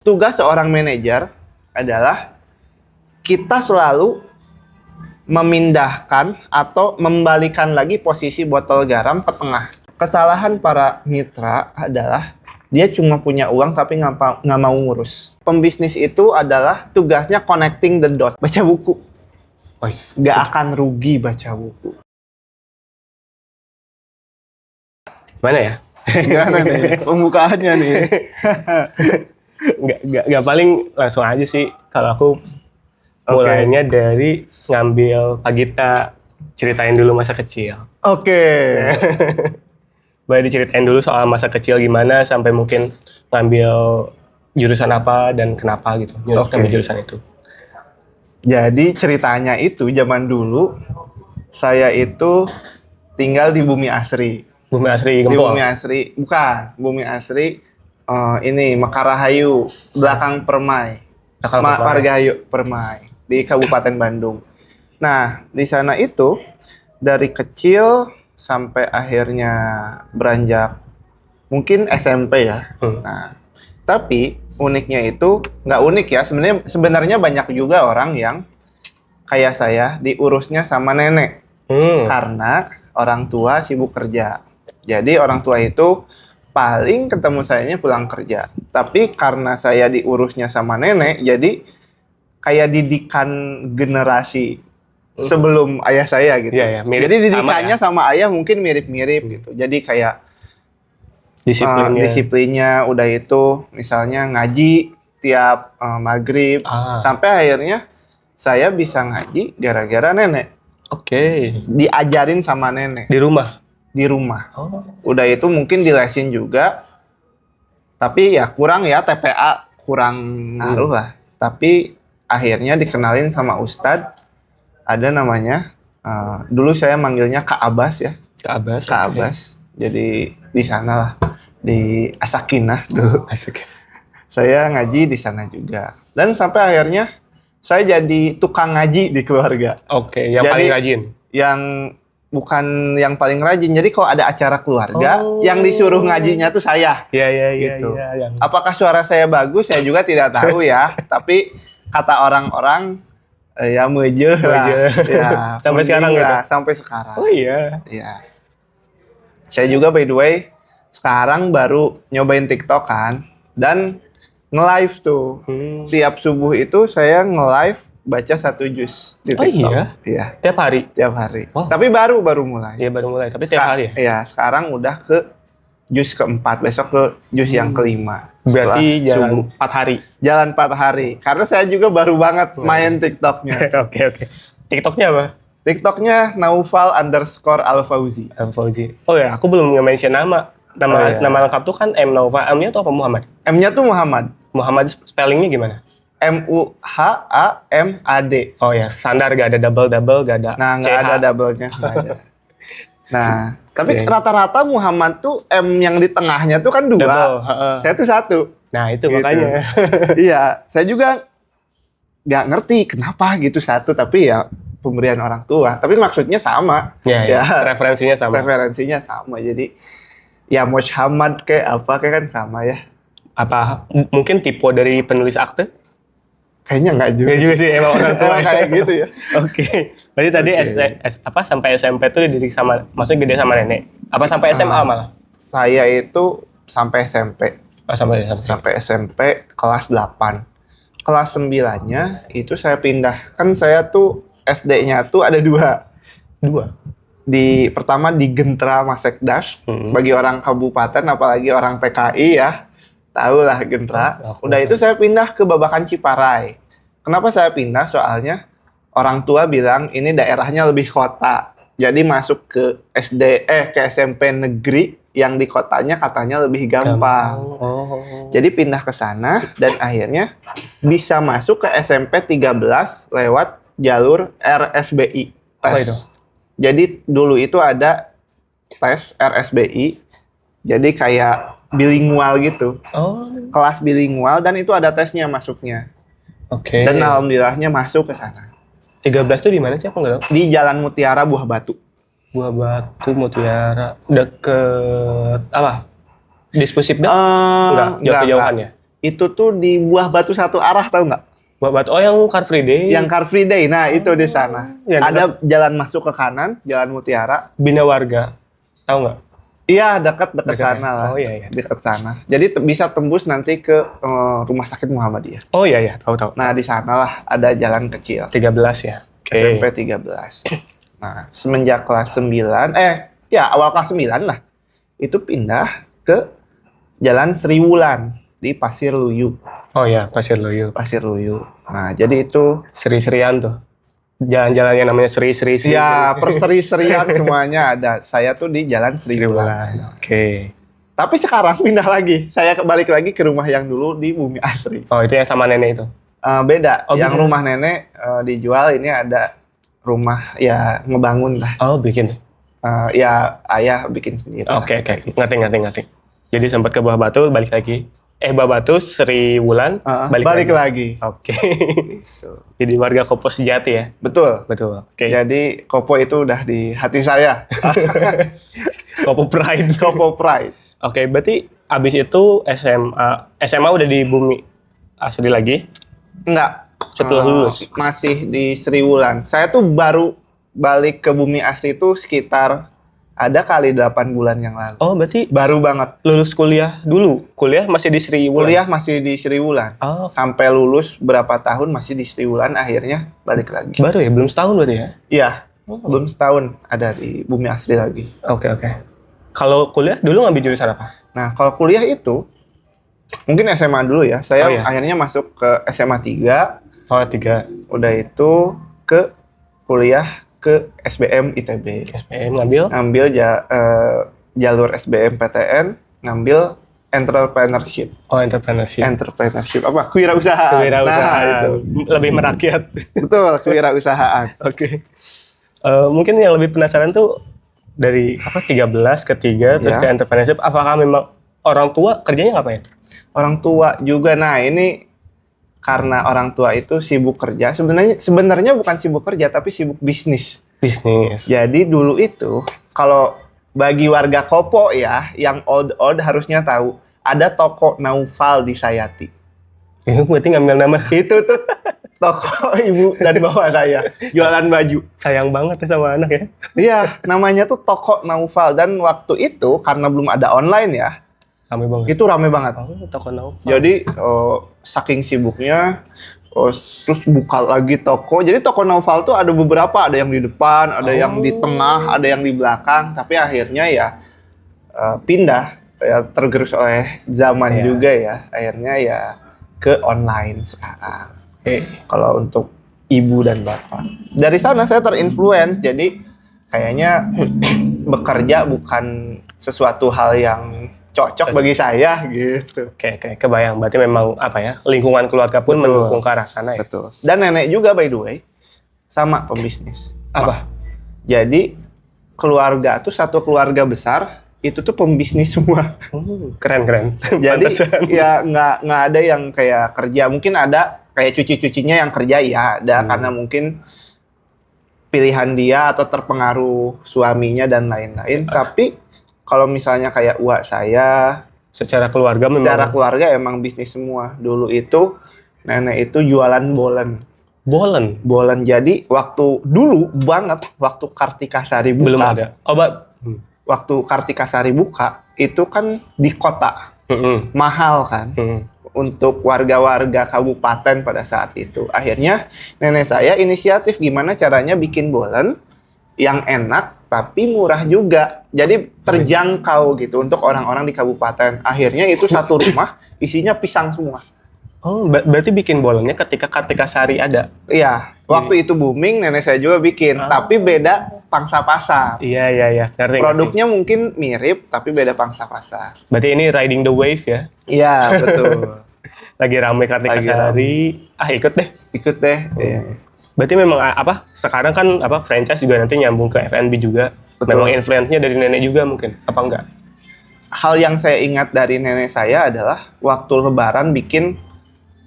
Tugas seorang manajer adalah kita selalu memindahkan atau membalikan lagi posisi botol garam ke tengah. Kesalahan para mitra adalah dia cuma punya uang tapi nggak mau ngurus. Pembisnis itu adalah tugasnya connecting the dots. Baca buku. Nggak akan rugi baca buku. Mana ya? Gimana nih pembukaannya nih? Nggak paling langsung aja sih. Kalau aku mulainya dari ngambil Pak Gita, ceritain dulu masa kecil. Oke. Boleh diceritain dulu soal masa kecil gimana sampai mungkin ngambil jurusan apa dan kenapa gitu. Ngambil jurusan itu. Jadi ceritanya itu zaman dulu saya itu tinggal di Bumi Asri. Bumi Asri Gempol. Di Bumi Asri, bukan. Bumi Asri ini Mekarahayu, belakang Permai. Margahayu Permai di Kabupaten Bandung. Nah, di sana itu dari kecil sampai akhirnya beranjak mungkin SMP ya. Nah, tapi uniknya itu nggak unik ya. Sebenarnya banyak juga orang yang kayak saya diurusnya sama nenek. Karena orang tua sibuk kerja. Jadi orang tua itu paling ketemu sayanya pulang kerja. Tapi karena saya diurusnya sama nenek, jadi kayak didikan generasi sebelum ayah saya gitu. Iya, mirip, jadi didikannya sama ayah mungkin mirip-mirip gitu. Jadi kayak disiplinnya udah itu misalnya ngaji tiap maghrib. Sampai akhirnya saya bisa ngaji gara-gara nenek. Diajarin sama nenek. Di rumah. Udah itu mungkin dilesin juga. Tapi ya kurang ya, TPA kurang ngaruh lah. Tapi akhirnya dikenalin sama Ustadz. Ada namanya, dulu saya manggilnya Kak Abbas ya. Kak Abbas. Jadi di sana lah, di As-Sakinah dulu. Saya ngaji di sana juga. Dan sampai akhirnya saya jadi tukang ngaji di keluarga. Yang paling rajin. Bukan yang paling rajin. Jadi kalau ada acara keluarga, yang disuruh ngajinya tuh saya. Gitu. Apakah suara saya bagus? Saya juga tidak tahu ya. Tapi kata orang-orang, ya mejeh lah. Ya, sampai sekarang gitu? Sampai sekarang. Oh iya. Ya. Saya juga by the way, sekarang baru nyobain TikTok kan. Dan nge-live tuh. Tiap subuh itu saya nge-live baca 1 juz di TikTok. Iya? Tiap hari? Tiap hari. Wow. Tapi baru mulai. Iya baru mulai, tapi tiap hari ya? Iya, sekarang udah ke juz ke-4, besok ke juz yang ke-5. Berarti jalan 4 hari? Jalan 4 hari. Karena saya juga baru banget main TikToknya. Oke. TikToknya apa? TikToknya Naufal_Al-Fauzi. Oh ya, aku belum nge-mention nama. Nama lengkap tuh kan M. Naufal. M-nya tuh apa Muhammad? M-nya tuh Muhammad. Muhammad spellingnya gimana? Muhamad. Oh ya, standar gak ada double, gak ada Nah, nggak ada double-nya. Nah, tapi rata-rata Muhammad tuh M yang di tengahnya tuh kan 2. Saya tuh 1. Nah, itu gitu. Makanya. Iya, saya juga nggak ngerti kenapa gitu 1, tapi ya pemberian orang tua. Tapi maksudnya sama. Ya, referensinya sama. Jadi, ya Muhammad kayak apa kayak kan sama ya. Apa mungkin tipe dari penulis akte? Kayaknya enggak juga sih, emang orang tua kayak gitu ya. Berarti tadi sampai SMP tuh dididik sama, maksudnya gede sama nenek. Apa sampai SMA malah? Saya itu sampai SMP. Sampai SMP kelas 8. Kelas 9-nya itu saya pindah. Kan saya tuh SD-nya tuh ada 2. Pertama di Gentra Masekdas. Bagi orang kabupaten apalagi orang PKI ya. Tahu lah Gentra. Udah itu saya pindah ke Babakan Ciparai. Kenapa saya pindah? Soalnya orang tua bilang ini daerahnya lebih kota. Jadi masuk ke SMP negeri yang di kotanya katanya lebih gampang. Jadi pindah ke sana dan akhirnya bisa masuk ke SMP 13 lewat jalur RSBI. Apa itu? Jadi dulu itu ada tes RSBI. Jadi kayak bilingual gitu. Kelas bilingual dan itu ada tesnya masuknya. Dan alhamdulillahnya masuk ke sana. 13 tuh di mana sih? Aku nggak tahu. Di Jalan Mutiara Buah Batu. Mutiara. Deket apa? Dispusip dah? Enggak, jauh kejauhan ya? itu tuh di Buah Batu satu arah, tahu nggak? Buat batu. Oh, yang Car Free Day. Yang Car Free Day. Nah, itu di sana. Yang Ada jalan masuk ke kanan, Jalan Mutiara. Bina Warga. Tahu nggak? Iya, dekat Dekat sana ya? lah. Oh iya, iya. Dekat sana. Jadi bisa tembus nanti ke Rumah Sakit Muhammadiyah. Oh iya ya, tahu. Nah, di sanalah ada jalan kecil. 13 ya. Oke. SMP 13. Nah, semenjak kelas 9, awal kelas 9 lah. Itu pindah ke Jalan Sri Wulan di Pasir Luyu. Oh iya, Pasir Luyu. Pasir Luyu. Nah, jadi itu Seri-serian tuh. Jalan-jalan yang namanya seri-seri. ya perseri-serian semuanya ada. Saya tuh di Jalan Sri Seri Wulan. Wulan. Oke. Tapi sekarang pindah lagi. Saya balik lagi ke rumah yang dulu di Bumi Asri. Oh, itu yang sama nenek itu. Beda. Oh, yang beda. rumah nenek dijual, ini ada rumah ya ngebangun lah. Oh, bikin. Ya ayah bikin sendiri. Oke. Ngerti. Jadi sempat ke Buah Batu, balik lagi. Buah Batu, Sri Wulan, Balik lagi. Oke. Gitu. Jadi warga Kopo sejati ya? Betul. Betul. Oke. Jadi Kopo itu udah di hati saya. Kopo Pride. Kopo Pride. Oke, berarti abis itu SMA udah di Bumi Asri lagi? Enggak. Setelah lulus? Masih di Sri Wulan. Saya tuh baru balik ke Bumi Asri itu sekitar ada kali 8 bulan yang lalu. Oh, berarti Baru banget. lulus kuliah dulu? Kuliah masih di Sri Wulan? Kuliah masih di Sri Wulan. Oh, Sampai lulus berapa tahun masih di Sri Wulan, akhirnya balik lagi. baru ya? Belum setahun berarti ya? Iya, Oh. belum setahun ada di Bumi Asri lagi. Oke. Kalau kuliah dulu ngambil jurusan apa? Nah, kalau kuliah itu mungkin SMA dulu ya. Saya Oh, iya. akhirnya masuk ke SMA 3, Oh, 3. udah itu ke kuliah ke SBM ITB. SPM ngambil? Ngambil jalur SBM PTN, ngambil entrepreneurship. Oh, entrepreneurship. Entrepreneurship apa? Kewirausahaan. Kewirausahaan. Nah, itu. Lebih merakyat. Betul, kewirausahaan. Oke. Mungkin yang lebih penasaran tuh dari 13 ke 3 terus Ya. ke entrepreneurship, apakah memang orang tua kerjanya ngapain? Orang tua juga. Nah, ini karena orang tua itu sibuk kerja. Sebenarnya bukan sibuk kerja, tapi sibuk bisnis. Bisnis. Jadi dulu itu kalau bagi warga Kopo ya, yang old harusnya tahu, ada toko Naufal di Sayati. Itu berarti ngambil nama. Itu tuh toko ibu dan bapak saya, jualan baju. Sayang banget ya sama anak ya. Iya, namanya tuh toko Naufal, dan waktu itu karena belum ada online ya, Rame banget. itu rame banget. Oh, toko Naufal. Jadi saking sibuknya, terus buka lagi toko. Jadi toko Naufal tuh ada beberapa, ada yang di depan, ada yang di tengah, ada yang di belakang. Tapi akhirnya ya pindah, ya tergerus oleh zaman Iya. juga ya. Akhirnya ya ke online sekarang. Oke. Kalau untuk ibu dan bapak. Dari sana saya terinfluence, jadi kayaknya bekerja bukan sesuatu hal yang cocok bagi saya gitu. Oke, kebayang. Berarti memang apa ya? Lingkungan keluarga pun Betul. mendukung ke arah sana ya. Betul. Dan nenek juga by the way sama pembisnis. Apa? Jadi keluarga tuh satu keluarga besar itu tuh pembisnis semua. Keren. Jadi Pantesan. ya nggak ada yang kayak kerja. Mungkin ada kayak cuci-cucinya yang kerja, ya ada karena mungkin pilihan dia atau terpengaruh suaminya dan lain-lain. Tapi kalau misalnya kayak uak saya, Secara keluarga memang. secara keluarga emang bisnis semua. Dulu itu nenek itu jualan bolen. Bolen. Jadi waktu dulu banget, waktu Kartika Sari buka. Belum ada. Obat. Waktu Kartika Sari buka, itu kan di kota. Mahal kan. Untuk warga-warga kabupaten pada saat itu. Akhirnya nenek saya inisiatif gimana caranya bikin bolen yang enak tapi murah juga. Jadi terjangkau gitu untuk orang-orang di kabupaten. Akhirnya itu satu rumah isinya pisang semua. Oh, berarti bikin bolennya ketika Kartika Sari ada. Iya, waktu itu booming nenek saya juga bikin, tapi beda pangsa pasar. Iya. Ngerti. Produknya mungkin mirip tapi beda pangsa pasar. Berarti ini riding the wave ya. Iya, betul. Lagi rame Kartika Lagi Sari. Ikut deh. Ikut deh. Iya. Berarti memang apa? Sekarang kan apa franchise juga nanti nyambung ke F&B juga. Betul. Memang influence-nya dari nenek juga mungkin. Apa enggak? Hal yang saya ingat dari nenek saya adalah waktu lebaran bikin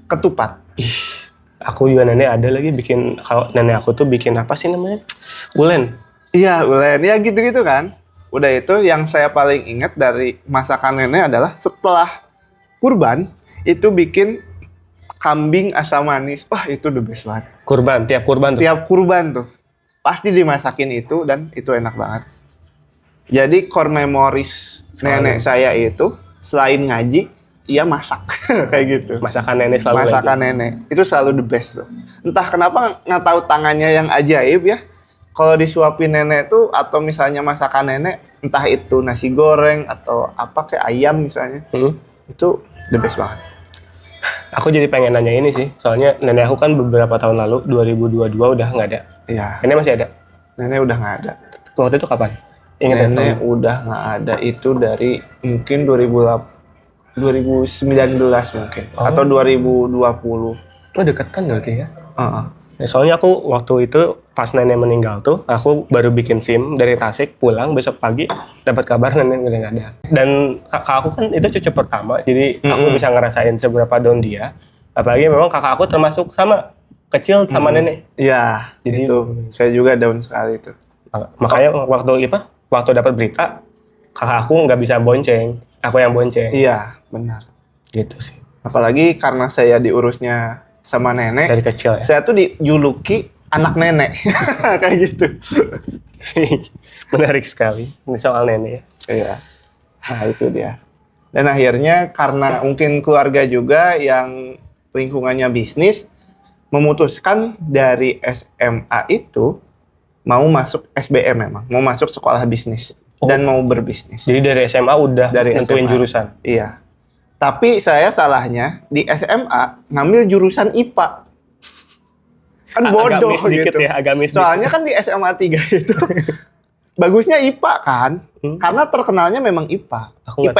ketupat. Aku juga nenek ada lagi bikin, kalau nenek aku tuh bikin apa sih namanya? Ulen. Iya, ulen. Ya gitu-gitu kan. Udah itu yang saya paling ingat dari masakan nenek adalah setelah kurban, itu bikin kambing asam manis. Wah, itu the best banget. Kurban, tiap kurban tuh. Tiap kurban tuh pasti dimasakin itu dan itu enak banget. Jadi core memories nenek saya itu selain ngaji, ia masak kayak gitu. Masakan nenek selalu Masakan legend. nenek itu selalu the best tuh. Entah kenapa nggak tahu tangannya yang ajaib ya. Kalau disuapin nenek tuh atau misalnya masakan nenek, entah itu nasi goreng atau apa kayak ayam misalnya, itu the best banget. Aku jadi pengen nanya ini sih, soalnya nenek aku kan beberapa tahun lalu 2022 udah nggak ada. Iya. Nenek masih ada. Nenek udah nggak ada. Waktu itu kapan? Ingat ya? Nenek udah nggak ada itu dari mungkin 2019 mungkin atau 2020. Oh deketan berarti ya? Heeh. Ya, soalnya aku waktu itu pas nenek meninggal tuh, aku baru bikin SIM dari Tasik, pulang besok pagi dapat kabar nenek udah nggak ada. Dan kakak aku kan itu cucu pertama, jadi aku bisa ngerasain seberapa down dia. Apalagi memang kakak aku termasuk sama kecil sama nenek. Iya, Jadi- itu saya juga down sekali itu. Makanya waktu dapat berita, kakak aku nggak bisa bonceng, aku yang bonceng. Iya, benar. Gitu sih. Apalagi karena saya diurusnya sama nenek, Dari kecil ya. saya tuh dijuluki anak nenek. Kayak gitu. Menarik sekali. Ini soal nenek ya. Iya. Nah, itu dia. Dan akhirnya karena mungkin keluarga juga yang lingkungannya bisnis, memutuskan dari SMA itu mau masuk SBM memang, mau masuk sekolah bisnis dan mau berbisnis. Jadi dari SMA udah Dari nentuin SMA. jurusan. Iya. Tapi saya salahnya di SMA ngambil jurusan IPA. Kan Agak bodoh miss dikit gitu. ya, agak miss Soalnya kan di SMA 3 itu bagusnya IPA kan. Karena terkenalnya memang IPA. Aku nggak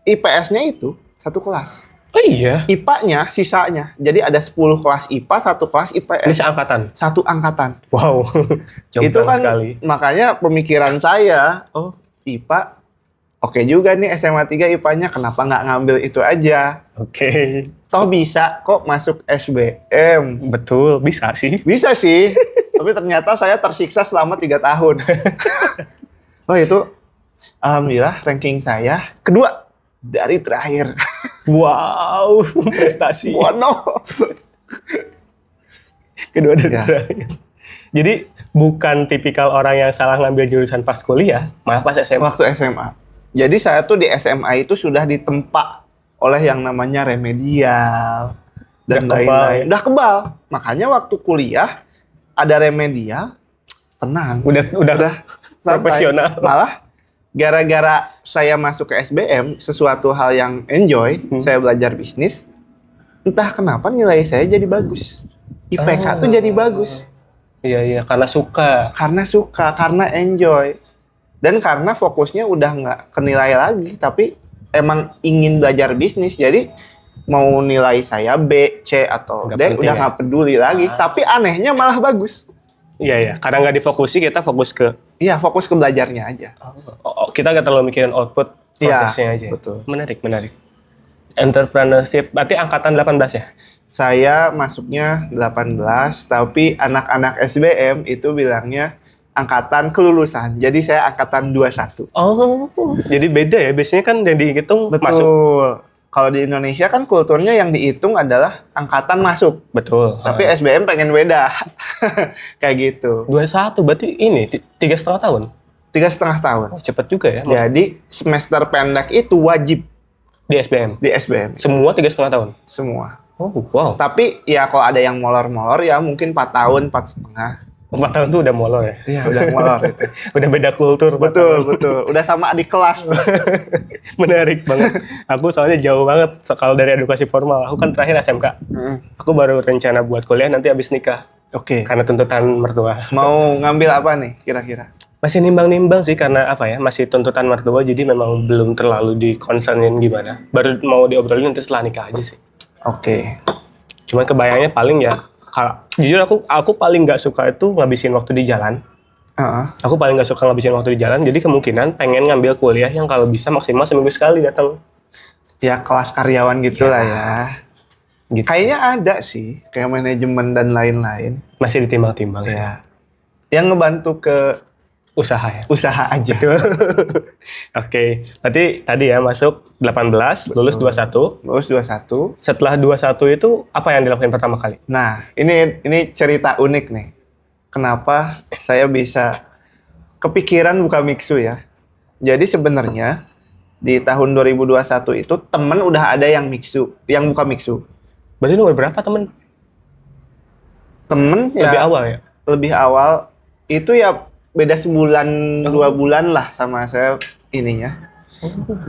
IPS-nya itu satu kelas. Oh iya. IPA-nya sisanya. Jadi ada 10 kelas IPA, satu kelas Ini IPS. seangkatan. Satu angkatan. Wow. Itu Jomplang kan sekali. makanya pemikiran saya, oh IPA oke juga nih SMA 3 IPA-nya, kenapa nggak ngambil itu aja? Oke. Toh bisa kok masuk SBM. Betul, bisa sih. Bisa sih, tapi ternyata saya tersiksa selama 3 tahun. Oh itu, alhamdulillah ranking saya kedua dari terakhir. Wow, prestasi. Waduh. Kedua dari Ya. terakhir. Jadi bukan tipikal orang yang salah ngambil jurusan pas kuliah, malah pas SMA. Waktu SMA. Jadi saya tuh di SMA itu sudah ditempa oleh yang namanya remedial dan Udah kebal lain-lain. ya? Udah kebal. Makanya waktu kuliah ada remedial, tenang. Udah Santai. profesional. Malah gara-gara saya masuk ke SBM, sesuatu hal yang enjoy, saya belajar bisnis, entah kenapa nilai saya jadi bagus. IPK tuh jadi bagus. Iya, karena suka. Karena suka, karena enjoy. Dan karena fokusnya udah nggak ke nilai lagi, tapi emang ingin belajar bisnis. Jadi mau nilai saya B, C, atau Nggak D, penting udah ya? nggak peduli lagi. Tapi anehnya malah bagus. Iya, karena nggak difokusi, kita fokus ke Iya, fokus ke belajarnya aja. kita nggak terlalu mikirin output Iya, prosesnya aja. betul. Menarik. Entrepreneurship, berarti angkatan 18 ya? Saya masuknya 18, tapi anak-anak SBM itu bilangnya angkatan kelulusan. Jadi saya angkatan 21. Oh, jadi beda ya. Biasanya kan yang dihitung Betul. masuk. Kalau di Indonesia kan kulturnya yang dihitung adalah angkatan masuk. Betul. Tapi SBM pengen beda. Kayak gitu. 21, berarti ini 3,5 tahun. 3,5 tahun. Oh, cepet juga ya. Maksud- Jadi semester pendek itu wajib Di SBM. di SBM. Semua 3,5 tahun. Semua. Oh, wow. Tapi ya kalau ada yang molor-molor ya mungkin 4 tahun, 4,5. 4 tahun tuh udah molor ya. Iya, udah molor itu. Udah beda kultur. 4 Betul, tahun. betul. Udah sama adik kelas. Menarik banget. Aku soalnya jauh banget kalau dari edukasi formal. Aku kan terakhir SMK. Aku baru rencana buat kuliah nanti abis nikah. Oke. Karena tuntutan mertua. Mau ngambil apa nih kira-kira? Masih nimbang-nimbang sih karena apa ya, masih tuntutan mertua jadi memang belum terlalu dikonsernin gimana. Baru mau diobrolin nanti setelah nikah aja sih. Oke. Cuman kebayangnya paling ya, jujur aku paling nggak suka itu ngabisin waktu di jalan. Heeh. Aku paling nggak suka ngabisin waktu di jalan, jadi kemungkinan pengen ngambil kuliah yang kalau bisa maksimal seminggu sekali datang. Ya kelas karyawan gitu lah ya. Gitu. Kayaknya ada sih, kayak manajemen dan lain-lain. Masih ditimbang-timbang sih. Ya. Yang ngebantu ke Usaha ya? Usaha aja. Betul. Oke, berarti tadi ya masuk 18, lulus 21. Lulus 21. Setelah 21 itu apa yang dilakukan pertama kali? Nah, ini cerita unik nih. Kenapa saya bisa kepikiran buka Mixu ya. Jadi sebenarnya di tahun 2021 itu temen udah ada yang buka Mixu. Berarti nomor berapa temen? Temen ya Lebih awal ya? lebih awal itu ya beda sebulan 2 bulan lah sama saya ininya.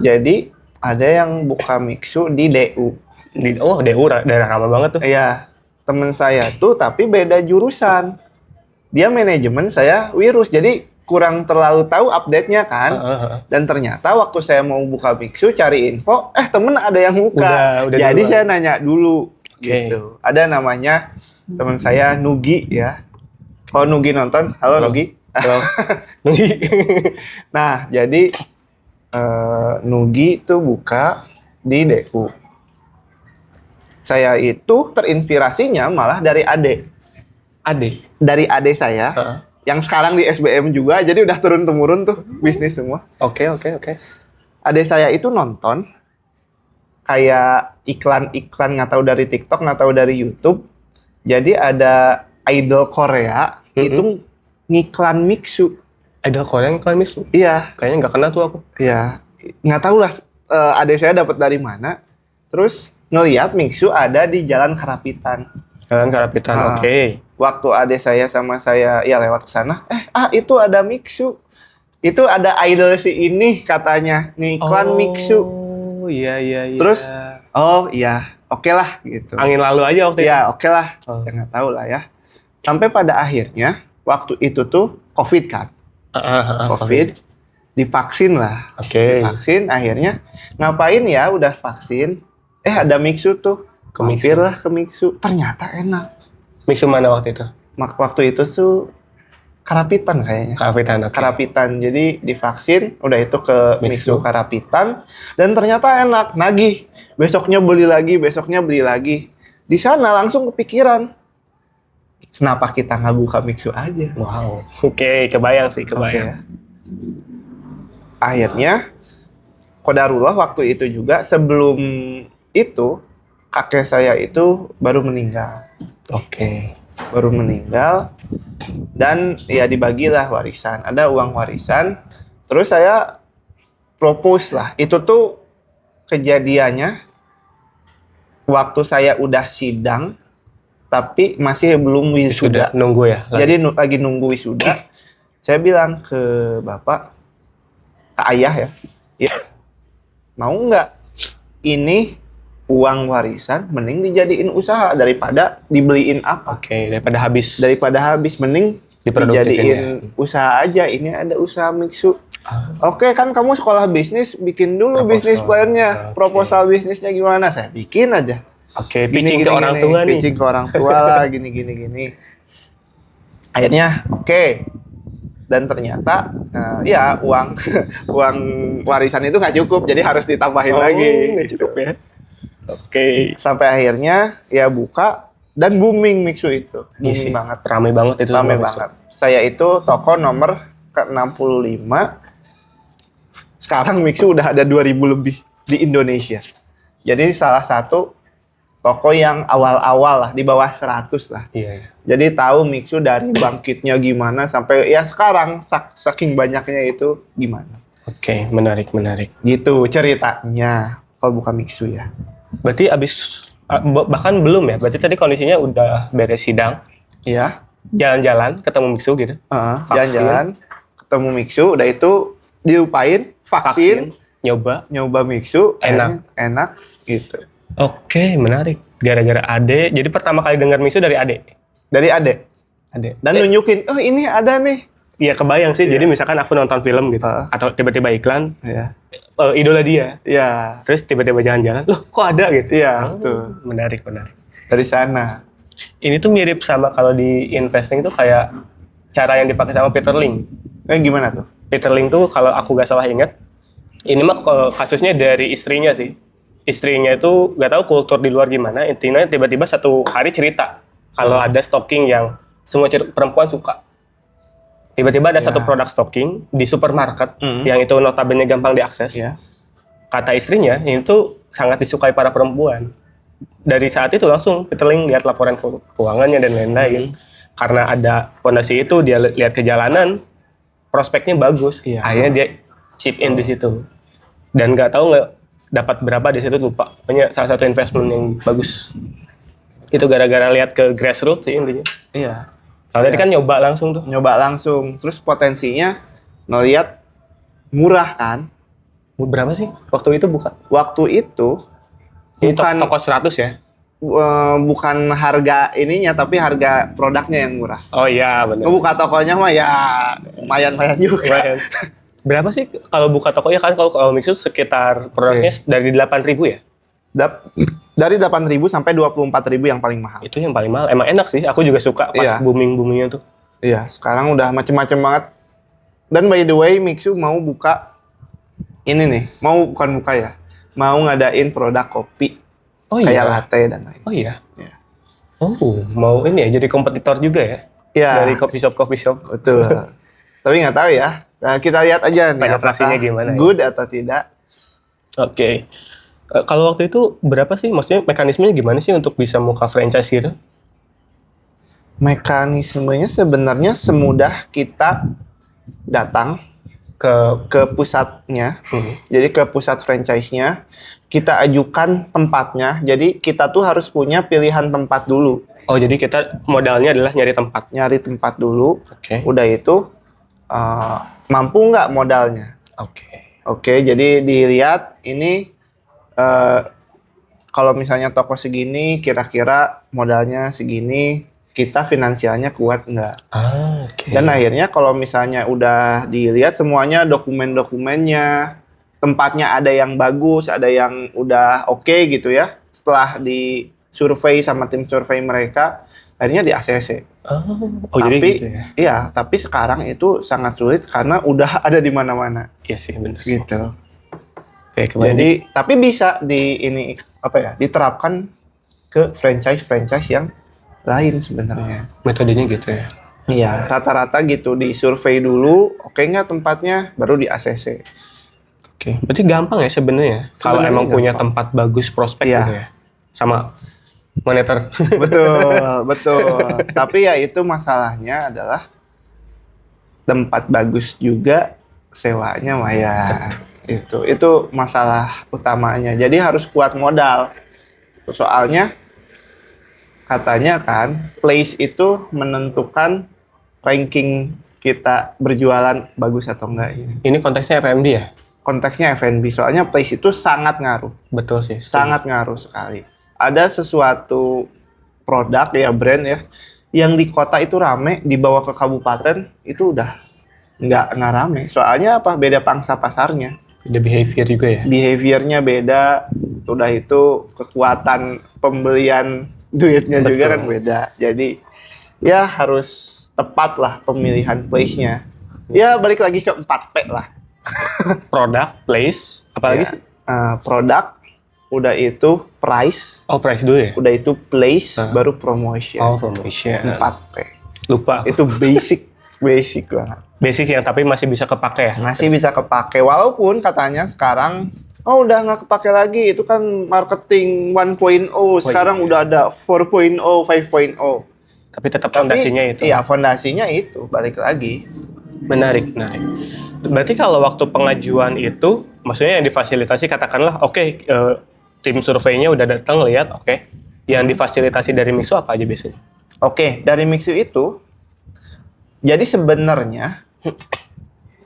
Jadi ada yang buka Mixu di DU. DU daerah ramah banget tuh. Iya, temen saya tuh tapi beda jurusan. Dia manajemen, saya wirus. Jadi kurang terlalu tahu update-nya kan. Dan ternyata waktu saya mau buka Mixu cari info, temen ada yang buka. Udah Jadi duluan. saya nanya dulu Oke. gitu. Ada namanya teman saya Nugi ya. Kalau Nugi nonton, halo Nugi. Halo. Nah, jadi Nugi tuh buka di DU. Saya itu terinspirasinya malah dari Ade. dari adik saya yang sekarang di SBM juga, jadi udah turun-temurun tuh bisnis semua. Oke. Adik saya itu nonton kayak iklan-iklan nggak tahu dari TikTok, nggak tahu dari YouTube. Jadi ada idol Korea itu ngiklan Mixu. Idol Korea yang kalian Mixu? Iya, Kayaknya nggak kenal tuh aku. iya. Nggak tahu lah adik saya dapat dari mana. Terus ngelihat Mixu ada di Jalan Karapitan. Jalan Karapitan, Ah. oke. Waktu adik saya sama saya ya lewat ke sana, itu ada Mixu. Itu ada idol si ini katanya, ngiklan Mixu. Oh, iya. Terus, oh iya, oke lah gitu. Angin lalu aja waktu itu. Ya oke lah, Oh. ya nggak tahu lah ya. Sampai pada akhirnya, waktu itu tuh COVID kan. COVID, divaksin lah. Oke. Divaksin, akhirnya ngapain ya udah vaksin. Ada Mixu tuh. Ke Mixu. Mampir lah ke Mixu. Ternyata enak. Mixu mana waktu itu? Waktu itu tuh Karapitan kayaknya. Karapitan, oke. Karapitan. Jadi divaksin, udah itu ke Mixu. Mixu Karapitan dan ternyata enak, nagih. Besoknya beli lagi. Di sana langsung kepikiran, kenapa kita nggak buka Mixu aja? Wow. Oke, kebayang sih, Oke. kebayang. Akhirnya, qadarullah waktu itu juga sebelum itu kakek saya itu baru meninggal. Oke. Baru meninggal dan ya dibagilah warisan, ada uang warisan. Terus saya propose lah, itu tuh kejadiannya waktu saya udah sidang tapi masih belum Sudah wisuda. nunggu ya? Jadi lagi nunggu wisuda. Saya bilang ke bapak, ke ayah ya mau nggak ini uang warisan mending dijadiin usaha daripada dibeliin apa. Oke, daripada habis. Daripada habis mending Diproduktifin dijadiin usaha aja. Ini ada usaha Mixu. Oke, kan kamu sekolah bisnis, bikin dulu Proposal. bisnis plan-nya. Oke. Proposal bisnisnya gimana? Saya bikin aja. Oke, pitching ke orang tua nih. Pitching ke orang tua lah, gini. Akhirnya oke. Dan ternyata ya uang uang warisan itu nggak cukup, jadi harus ditambahin lagi. Nggak cukup ya? Oke. Sampai akhirnya ya buka dan booming Mixu itu. Iya Booming sih, banget. Rame banget itu. Rame semua banget. Saya itu toko nomor ke-65. Sekarang Mixu udah ada 2000 lebih di Indonesia. Jadi salah satu toko yang awal-awal lah, di bawah 100 lah. Iya. Jadi tahu Mixu dari bangkitnya gimana sampai ya sekarang saking banyaknya itu gimana. Oke, menarik. Gitu ceritanya kalau bukan Mixu ya. Berarti abis, bahkan belum ya? Berarti tadi kondisinya udah beres sidang, Iya. jalan-jalan, ketemu Mixu gitu. Vaksin. Jalan-jalan ketemu Mixu, udah itu dilupain vaksin. Nyoba. Mixu, Enak. enak gitu. Oke, menarik. Gara-gara Ade, jadi pertama kali dengar Mixu dari Ade. Dari Ade. Dan nunjukin, oh ini ada nih. Iya, kebayang sih. Iya. Jadi misalkan aku nonton film gitu, atau tiba-tiba iklan, idola dia. Iya. Terus tiba-tiba jalan-jalan, loh kok ada gitu? Iya, tuh. Menarik. Dari sana. Ini tuh mirip sama kalau di investing tuh kayak cara yang dipakai sama Peter Lynch. Gimana tuh? Peter Lynch tuh kalau aku gak salah ingat, ini mah kasusnya dari istrinya sih. Istrinya itu gak tahu kultur di luar gimana, intinya tiba-tiba satu hari cerita kalau ada stocking yang semua perempuan suka. Tiba-tiba ada Ya. satu produk stocking di supermarket Mm. yang itu notabene gampang diakses. Ya. Kata istrinya, ini tuh sangat disukai para perempuan. Dari saat itu langsung Peterling lihat laporan keuangannya dan lain-lain. Karena ada fondasi itu, dia lihat ke jalanan, prospeknya bagus. Iya. Akhirnya dia chip in di situ. Dan nggak tahu nggak dapat berapa di situ, lupa. Pokoknya salah satu investment yang bagus. Itu gara-gara lihat ke grassroots sih intinya. Iya. Soalnya Iya. dia kan nyoba langsung tuh. Nyoba langsung. Terus potensinya ngelihat murah kan. Berapa sih waktu itu buka? Waktu itu Ini bukan toko 100 ya? bukan harga ininya tapi harga produknya yang murah. Oh iya benar. Ngebuka tokonya mah ya lumayan juga. Lumayan. Berapa sih kalau buka toko ya kan kalau Mixu sekitar produknya dari 8.000 ya? Dari 8.000 sampai 24.000 yang paling mahal. Itu yang paling mahal. Emang enak sih. Aku juga suka pas Iya. booming-boomingnya tuh. Iya, sekarang udah macem-macem banget. Dan by the way, Mixu mau buka ini nih, bukan buka ya, mau ngadain produk kopi Oh kayak latte dan lain. Oh iya. Iya. Oh, mau ini ya jadi kompetitor juga ya? Iya, Dari coffee shop. betul. Tapi nggak tahu ya. Nah, kita lihat aja nih Penetrasinya apakah gimana ya? good atau tidak. Oke. Kalau waktu itu berapa sih? Maksudnya mekanismenya gimana sih untuk bisa buka franchise gitu? Mekanismenya sebenarnya semudah kita datang ke pusatnya. Jadi ke pusat franchise-nya, kita ajukan tempatnya. Jadi kita tuh harus punya pilihan tempat dulu. Oh, jadi kita modalnya adalah nyari tempat. Nyari tempat dulu. Oke. Udah itu mampu nggak modalnya? Oke. Oke, jadi dilihat ini kalau misalnya toko segini, kira-kira modalnya segini, kita finansialnya kuat nggak? Oke. Dan akhirnya kalau misalnya udah dilihat semuanya dokumen-dokumennya, tempatnya ada yang bagus, ada yang udah oke gitu ya. Setelah di survei sama tim survei mereka, akhirnya di ACC. Oh, jadi Tapi gitu ya? iya, tapi sekarang itu sangat sulit karena udah ada di mana-mana Iya sih, bener sih. gitu. Oke, kembali. Jadi tapi bisa diterapkan ke franchise yang lain sebenarnya. Metodenya gitu ya? Iya, rata-rata gitu di survei dulu, oke nggak tempatnya, baru di ACC. Oke, berarti gampang ya sebenarnya kalau Sebenarnya emang punya gampang. tempat bagus prospek Iya. gitu ya? Sama moneter. Betul, betul. Tapi ya itu masalahnya adalah tempat bagus juga sewanya lumayan. Itu masalah utamanya. Jadi harus kuat modal. Soalnya katanya kan place itu menentukan ranking kita berjualan bagus atau enggak ini. Ini konteksnya FMD ya? Konteksnya F&B, soalnya place itu sangat ngaruh. Betul sih. Sangat ngaruh sekali. Ada sesuatu produk ya, brand ya, yang di kota itu rame, dibawa ke kabupaten itu udah nggak rame. Soalnya apa? Beda pangsa pasarnya. Ada behavior juga ya? Behaviornya beda. Udah itu kekuatan pembelian duitnya juga Betul. kan beda. Jadi ya harus tepat lah pemilihan place-nya. Ya balik lagi ke 4P lah. Produk, place, apalagi Ya. sih? Produk, udah itu price, Oh, price dulu ya? udah itu place, Ah. baru promotion. Oh, promotion. 4P. Lupa. Itu basic banget. Basic yang tapi masih bisa kepake ya? Masih bisa kepake walaupun katanya sekarang udah nggak kepake lagi. Itu kan marketing 1.0. Sekarang iya. udah ada 4.0, 5.0. Tapi tetap fondasinya itu. Iya, fondasinya itu balik lagi. Menarik. Berarti kalau waktu pengajuan itu, maksudnya yang difasilitasi katakanlah, oke, tim surveinya udah datang lihat, oke. Yang difasilitasi dari Mixu apa aja biasanya? Oke, dari Mixu itu, jadi sebenarnya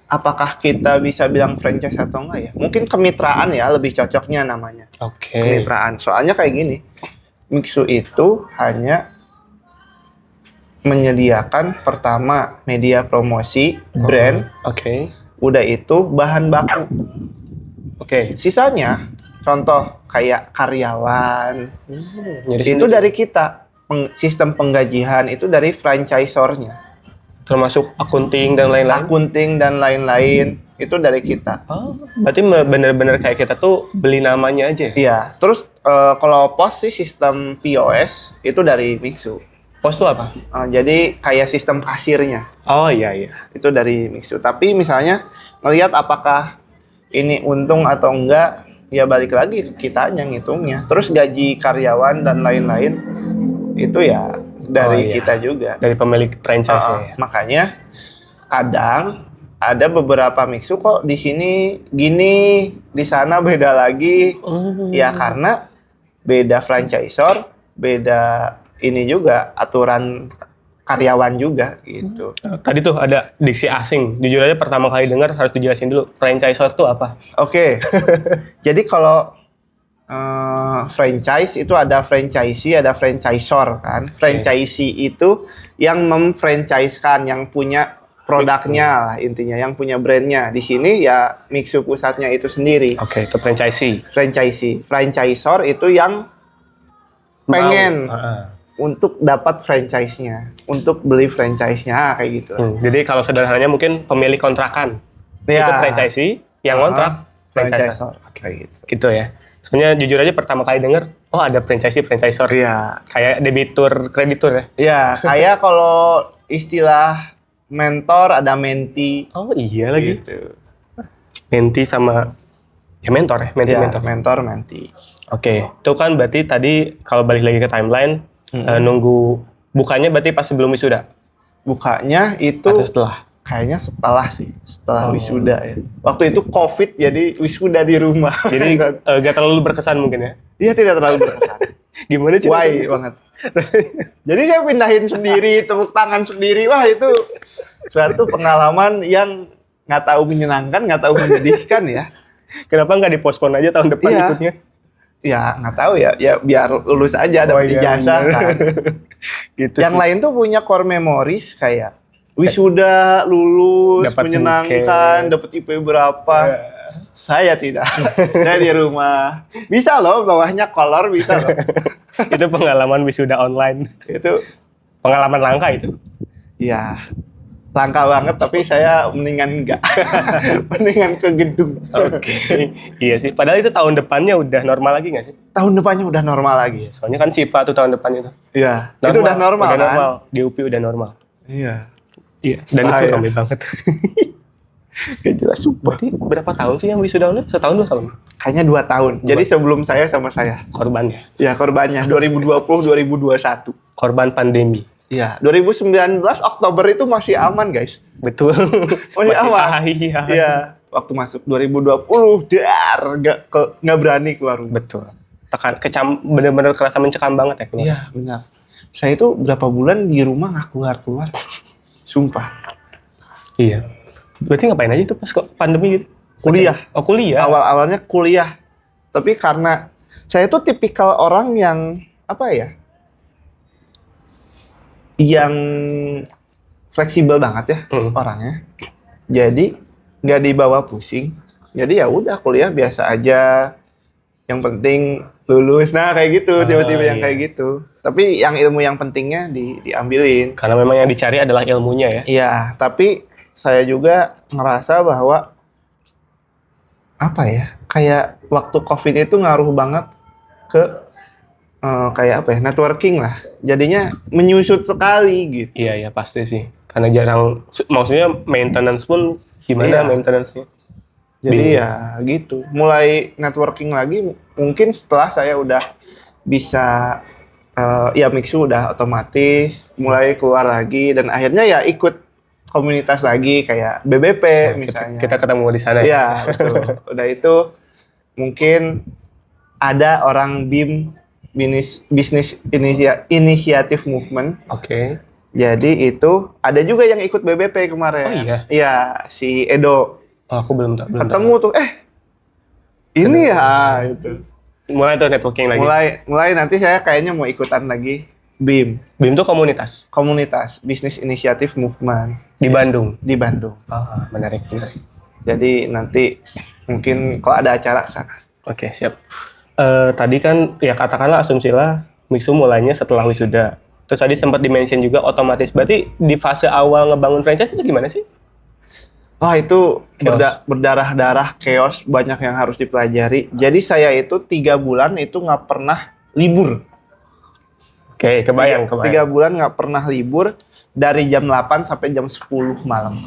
apakah kita bisa bilang franchise atau enggak ya? Mungkin kemitraan ya, lebih cocoknya namanya. Oke. Kemitraan. Soalnya kayak gini, Mixu itu hanya menyediakan pertama media promosi, brand, Oke. udah itu bahan baku. Oke. Sisanya, contoh kayak karyawan, Nyari itu sendiri. dari kita. Sistem penggajian itu dari franchisornya. Termasuk akunting dan lain-lain. Akunting dan lain-lain itu dari kita. Oh, berarti bener-bener kayak kita tuh beli namanya aja ya? Iya, terus kalau pos sih sistem POS itu dari Mixu. Pos itu apa? Jadi kayak sistem kasirnya. Oh iya iya. Itu dari Mixu. Tapi misalnya ngelihat apakah ini untung atau enggak, ya balik lagi ke kitanya ngitungnya. Terus gaji karyawan dan lain-lain itu ya dari kita juga. Dari pemilik franchise ya. Makanya kadang ada beberapa Mixu kok di sini gini, di sana beda lagi. Ya karena beda franchisor, beda ini juga aturan karyawan juga gitu. Tadi tuh ada diksi asing. Jujur aja pertama kali dengar harus dijelasin dulu. Franchisor tuh apa? Oke. Jadi kalau franchise itu ada franchisee, ada franchisor kan. Franchisee itu yang memfranchise-kan, yang punya produknya lah intinya, yang punya brandnya. Di sini ya Mixu pusatnya itu sendiri. Oke, itu franchisee. Franchisee. Franchisor itu yang pengen untuk dapat franchise-nya, untuk beli franchise-nya kayak gitu. Jadi kalau sederhananya mungkin pemilik kontrakan. Ya. Itu franchisee, yang kontrak franchisor. Kayak gitu. Gitu ya. Soalnya jujur aja pertama kali denger, oh ada franchisee, franchisor. Iya. Kayak debitur, kreditur ya. Ya, kayak kalau istilah mentor ada mentee. Oh iya lagi. Gitu. Mentee sama ya mentor ya, Ya, mentor. mentee. Oke, itu kan berarti tadi kalau balik lagi ke timeline, nunggu bukanya berarti pas sebelum wisuda? Bukanya itu Atau setelah? kayaknya setelah sih, setelah wisuda ya. Waktu itu COVID jadi wisuda di rumah. Jadi gak terlalu berkesan mungkin ya? Iya, tidak terlalu berkesan. Gimana sih? Why banget. Jadi saya pindahin sendiri, tepuk tangan sendiri. Wah, itu suatu pengalaman yang nggak tahu menyenangkan, nggak tahu menyedihkan ya. Kenapa nggak dipospon aja tahun depan Iya. ikutnya? Ya nggak tahu ya. Ya biar lulus aja dapat ijazah kan. Gitu Yang sih. lain tuh punya core memories kayak wisuda, lulus, Dapat menyenangkan, dapat IP berapa. Saya tidak. Saya di rumah. Bisa loh, bawahnya kolor bisa loh. Itu pengalaman wisuda online. Itu Pengalaman langka itu. ya langka banget, tapi saya mendingan enggak. Mendingan ke gedung. Oke. Iya sih. Padahal itu tahun depannya udah normal lagi nggak sih? Tahun depannya udah normal lagi. Soalnya kan SIPA tuh tahun depan itu. Iya. Itu udah normal Udah kan? normal. Di UPI udah normal. Iya. Iya. Dan itu Saya. ramai banget. Gak jelas sumpah. Berarti berapa tahun sih yang wisuda online? Setahun, 2 tahun? Kayaknya 2 tahun. Jadi sebelum saya sama saya. Korbannya. Ya korbannya 2020-2021. Korban pandemi. Iya, 2019 Oktober itu masih aman, guys. Betul. Masih aman. Iya. Iya, waktu masuk 2020 nggak berani keluar rumah. Betul. Bener-bener kerasa mencekam banget ya keluar. Iya, benar. Saya itu berapa bulan di rumah nggak keluar. Sumpah. Iya. Berarti ngapain aja tuh pas kok pandemi gitu? Kuliah. Oh, kuliah. Awalnya kuliah. Tapi karena saya tuh tipikal orang yang apa ya? Yang fleksibel banget ya orangnya. Jadi nggak dibawa pusing. Jadi ya udah kuliah biasa aja. Yang penting lulus. Nah kayak gitu, tiba-tiba yang kayak gitu. Tapi yang ilmu yang pentingnya diambilin. Karena memang yang dicari adalah ilmunya ya. Iya, tapi saya juga ngerasa bahwa apa ya? Kayak waktu COVID itu ngaruh banget ke kayak apa ya? Networking lah. Jadinya menyusut sekali gitu. Iya, pasti sih. Karena jarang, maksudnya maintenance pun gimana Iya. maintenance-nya? Jadi ya gitu. Mulai networking lagi mungkin setelah saya udah bisa ya Mixu udah otomatis mulai keluar lagi dan akhirnya ya ikut komunitas lagi kayak BBP misalnya. Kita ketemu di sana ya. Iya, betul. Udah itu mungkin ada orang BIM Business Initiative Movement. Oke. Jadi itu ada juga yang ikut BBP kemarin. Oh iya? Iya, si Edo. Oh, aku belum tahu. Ketemu tuh, ini ya itu. Mulai tuh networking lagi. Mulai nanti saya kayaknya mau ikutan lagi BIM, BIM tuh komunitas komunitas Business Initiative Movement di Bandung. di Bandung. Ah, menarik. Jadi nanti mungkin kalau ada acara ke sana. Oke, siap. Tadi kan ya katakanlah asumsilah Mixu mulainya setelah wisuda. Terus tadi sempat di-mention juga otomatis. Berarti di fase awal ngebangun franchise itu gimana sih? Wah itu Chaos. berdarah-darah, chaos, banyak yang harus dipelajari. Jadi saya itu 3 bulan itu nggak pernah libur. Oke, kebayang. 3 bulan nggak pernah libur dari jam 8 sampai jam 10 malam.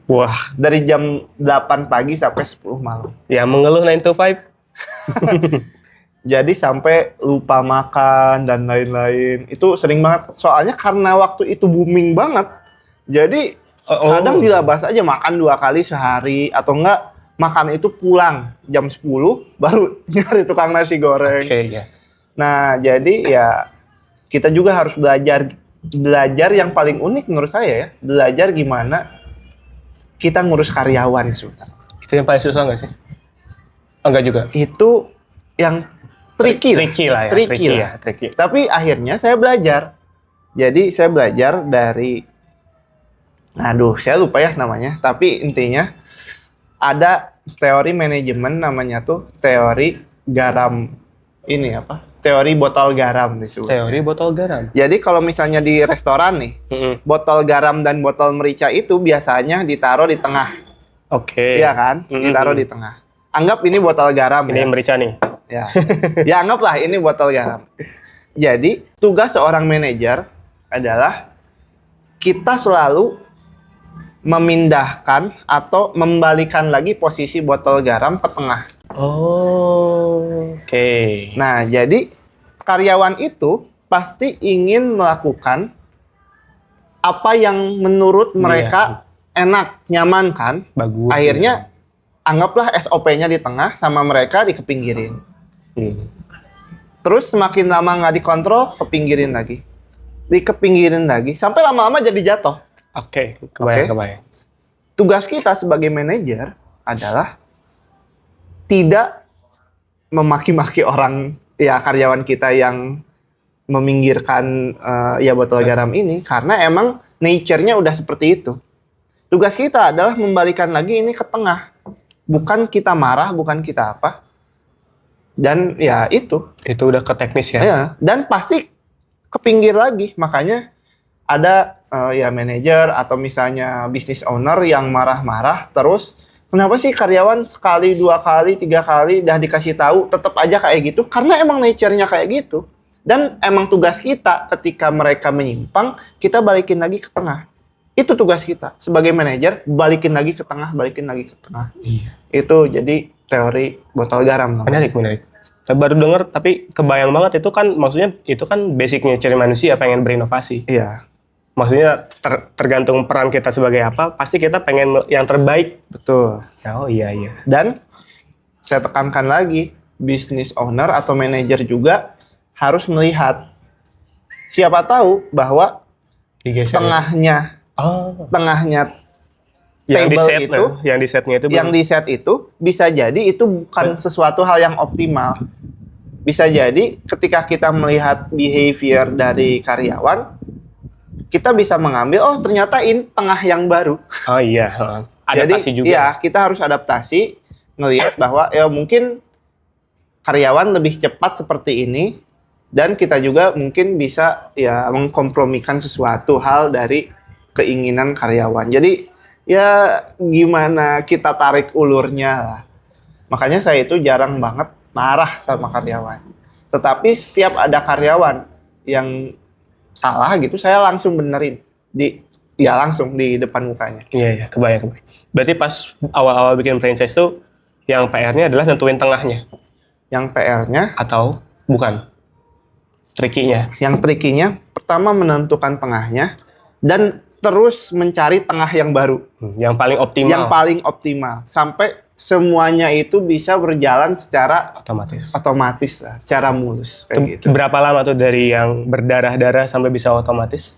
Wah, Dari jam 8 pagi sampai 10 malam. ya mengeluh 9 to 5. Jadi sampai lupa makan dan lain-lain. Itu sering banget. Soalnya karena waktu itu booming banget. Jadi kadang dilabas aja makan 2 kali sehari. Atau enggak makan itu pulang jam 10 baru nyari tukang nasi goreng. Oke, ya. Nah jadi ya kita juga harus belajar yang paling unik menurut saya ya. Belajar gimana kita ngurus karyawan sebenarnya. Itu yang paling susah nggak sih? Enggak juga. Itu yang tricky lah ya. Tricky. Tapi akhirnya saya belajar. Jadi saya belajar dari, saya lupa ya namanya. Tapi intinya ada teori manajemen namanya tuh teori garam. Ini apa? Teori botol garam disebut. Teori botol garam. Jadi kalau misalnya di restoran nih, botol garam dan botol merica itu biasanya ditaruh di tengah. Oke. Iya kan? Ditaruh di tengah. Anggap ini botol garam. Ini merica nih. Ya. Ya anggaplah ini botol garam. Jadi tugas seorang manajer adalah kita selalu memindahkan atau membalikan lagi posisi botol garam ke tengah. Oh, oke. Nah, jadi karyawan itu pasti ingin melakukan apa yang menurut mereka enak, nyaman kan? Bagus. Akhirnya anggaplah SOP-nya di tengah sama mereka dikepinggirin. Terus semakin lama nggak dikontrol, kepinggirin lagi. Dikepinggirin lagi, sampai lama-lama jadi jatuh. Oke, kebayang. Tugas kita sebagai manajer adalah tidak memaki-maki orang, ya karyawan kita yang meminggirkan botol garam ini, karena emang nature-nya udah seperti itu. Tugas kita adalah membalikan lagi ini ke tengah. Bukan kita marah, bukan kita apa. Dan ya itu. Itu udah ke teknis ya? Ya, dan pasti ke pinggir lagi. Makanya ada manajer atau misalnya business owner yang marah-marah terus. Kenapa sih karyawan sekali, 2 kali, 3 kali udah dikasih tahu tetap aja kayak gitu? Karena emang nature-nya kayak gitu. Dan emang tugas kita ketika mereka menyimpang, kita balikin lagi ke tengah. Itu tugas kita sebagai manajer, balikin lagi ke tengah, balikin lagi ke tengah. Iya. Itu jadi teori botol garam. Menarik. Baru denger, tapi kebayang banget itu kan, maksudnya itu kan basicnya ciri manusia pengen berinovasi. Iya. Maksudnya tergantung peran kita sebagai apa, pasti kita pengen yang terbaik. Betul. Oh iya. Dan saya tekankan lagi, business owner atau manajer juga harus melihat. Siapa tahu bahwa Digeser tengahnya yang di table set itu, yang di set itu bisa jadi itu bukan sesuatu hal yang optimal. Bisa jadi ketika kita melihat behavior dari karyawan, kita bisa mengambil, ternyata ini tengah yang baru. Oh iya, adaptasi jadi, juga. Iya, kita harus adaptasi, ngelihat bahwa ya mungkin karyawan lebih cepat seperti ini, dan kita juga mungkin bisa ya mengkompromikan sesuatu hal dari keinginan karyawan. Jadi ya gimana kita tarik ulurnya lah. Makanya saya itu jarang banget marah sama karyawan. Tetapi setiap ada karyawan yang salah gitu, saya langsung benerin. Langsung di depan mukanya. Iya, kebayang. Berarti pas awal-awal bikin franchise tuh, yang PR-nya adalah nentuin tengahnya? Yang PR-nya? Atau bukan? Trikinya? Yang trikinya, pertama menentukan tengahnya, dan terus mencari tengah yang baru. Yang paling optimal? Yang paling optimal. Sampai semuanya itu bisa berjalan secara otomatis lah, secara mulus kayak gitu. Berapa lama tuh dari yang berdarah-darah sampai bisa otomatis?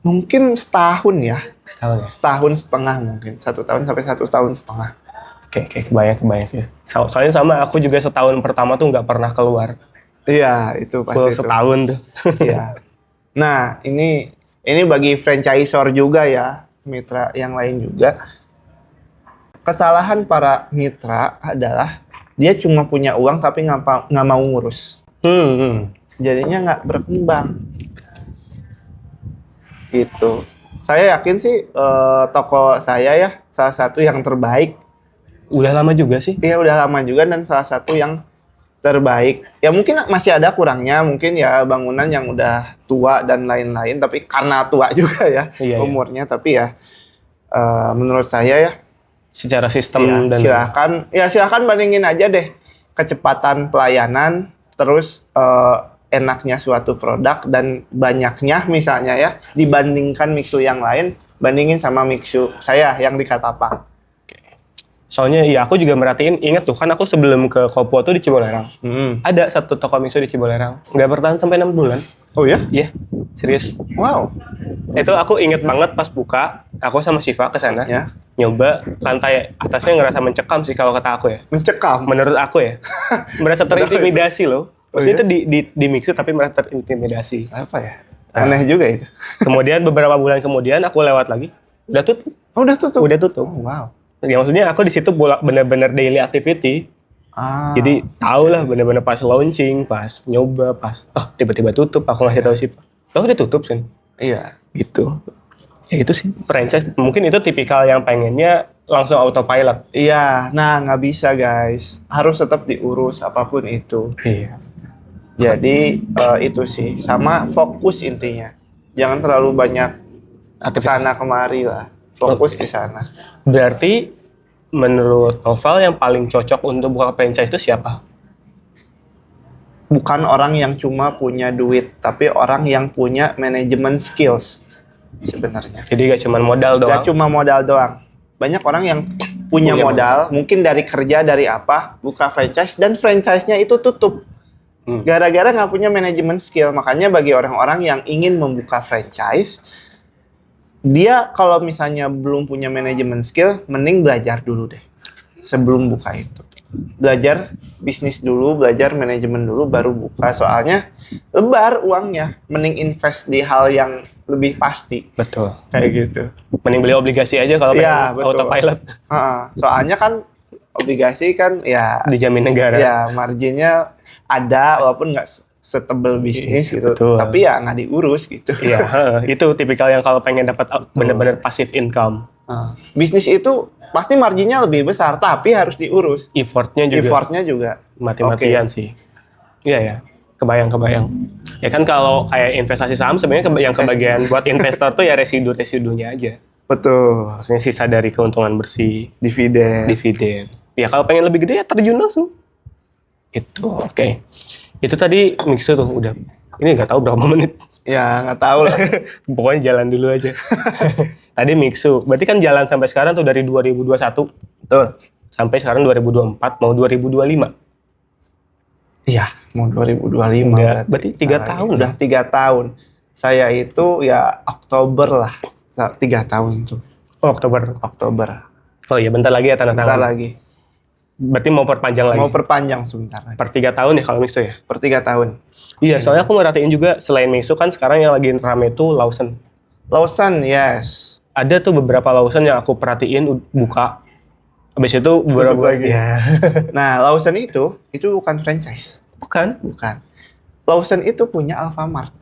Mungkin setahun ya. Setahun ya? Setahun setengah mungkin. 1 tahun sampai 1 tahun setengah. Oke, kebayang sih. Soalnya sama, aku juga setahun pertama tuh nggak pernah keluar. Iya, itu pasti. Full setahun tuh. Iya. Nah, ini bagi franchisor juga ya, mitra yang lain juga. Kesalahan para mitra adalah dia cuma punya uang tapi nggak mau ngurus. Jadinya nggak berkembang. Gitu. Saya yakin sih toko saya ya salah satu yang terbaik. Udah lama juga sih? Iya, udah lama juga, dan salah satu yang terbaik. Ya mungkin masih ada kurangnya, mungkin ya bangunan yang udah tua dan lain-lain, tapi karena tua juga ya Iya, iya. umurnya, tapi ya menurut saya ya, Secara sistem dan silahkan bandingin aja deh kecepatan pelayanan, terus enaknya suatu produk dan banyaknya misalnya ya dibandingkan mixu yang lain, bandingin sama mixu saya yang di Katapang. soalnya ya aku juga merhatiin, inget tuh kan aku sebelum ke Kopo tuh di Cibolerang. Ada satu toko mixu di Cibolerang, nggak bertahan sampai 6 bulan. Oh ya? Iya, serius. Wow. Itu aku inget banget pas buka, aku sama Siva ke sana. Ya. Nyoba lantai atasnya ngerasa mencekam sih kalau kata aku ya. Mencekam. Menurut aku ya. Merasa terintimidasi loh. Maksudnya itu di mixu tapi merasa terintimidasi. Apa ya? Aneh juga itu. Kemudian beberapa bulan kemudian aku lewat lagi, udah tutup. Oh, udah tutup. Udah tutup. Oh, wow. Ya maksudnya aku di situ bener-bener daily activity. Ah. Jadi tau lah bener-bener pas launching, pas nyoba, pas tiba-tiba tutup, aku ngasih tahu Siva. Oh udah tutup sih. Iya. Gitu. Ya itu sih franchise. Mungkin itu tipikal yang pengennya langsung autopilot. Iya, nah nggak bisa guys, harus tetap diurus apapun itu. Iya. Jadi itu sih, sama fokus intinya. Jangan terlalu banyak kesana kemari lah, fokus di sana. Berarti menurut Novel yang paling cocok untuk buka franchise itu siapa? Bukan orang yang cuma punya duit, tapi orang yang punya manajemen skills sebenarnya. Jadi gak cuma modal doang. Gak cuma modal doang. Banyak orang yang punya modal, mungkin dari kerja, dari apa, buka franchise, dan franchise-nya itu tutup. Gara-gara nggak punya manajemen skill. Makanya bagi orang-orang yang ingin membuka franchise, dia kalau misalnya belum punya manajemen skill, mending belajar dulu deh sebelum buka itu. Belajar bisnis dulu, belajar manajemen dulu, baru buka. Soalnya lebar uangnya, mending invest di hal yang lebih pasti. Betul. Kayak gitu. Mending beli obligasi aja kalau Iya, pengen betul. autopilot. Soalnya kan obligasi kan ya Dijamin negara. ya marginnya ada walaupun nggak setebel bisnis gitu, betul. tapi ya nggak diurus gitu. Iya, itu tipikal yang kalau pengen dapat bener-bener passive income. Bisnis itu pasti marginnya lebih besar, tapi harus diurus. Effortnya juga. Mati-matian sih. Iya ya, kebayang. Ya kan kalau kayak investasi saham sebenarnya yang kebagian buat investor tuh ya residu-residunya aja. Betul. Maksudnya sisa dari keuntungan bersih, Dividen. Ya kalau pengen lebih gede ya terjun langsung. Itu, oke. Itu tadi mixu tuh udah. Ini nggak tahu berapa menit. Ya nggak tahu lah. Pokoknya jalan dulu aja. Tadi mixu. Berarti kan jalan sampai sekarang tuh dari 2021. Betul. Sampai sekarang 2024 mau 2025. Iya, mau 2025. Udah, berarti 3 tahun. Udah 3 tahun. Saya itu ya Oktober lah. 3 tahun itu. Oh, Oktober. Oh iya, bentar lagi ya tanda tangan. Bentar lagi. Berarti mau perpanjang lagi. Mau perpanjang sebentar lagi. Per 3 tahun ya kalau mixu ya? Per 3 tahun. Iya, soalnya aku merhatiin juga selain mixu kan sekarang yang lagi rame tuh Lawson. Lawson, yes. Ada tuh beberapa Lawson yang aku perhatiin buka. Habis itu beberapa lagi. Ya. Nah, Lawson itu bukan franchise. Bukan. Lawson itu punya Alfamart.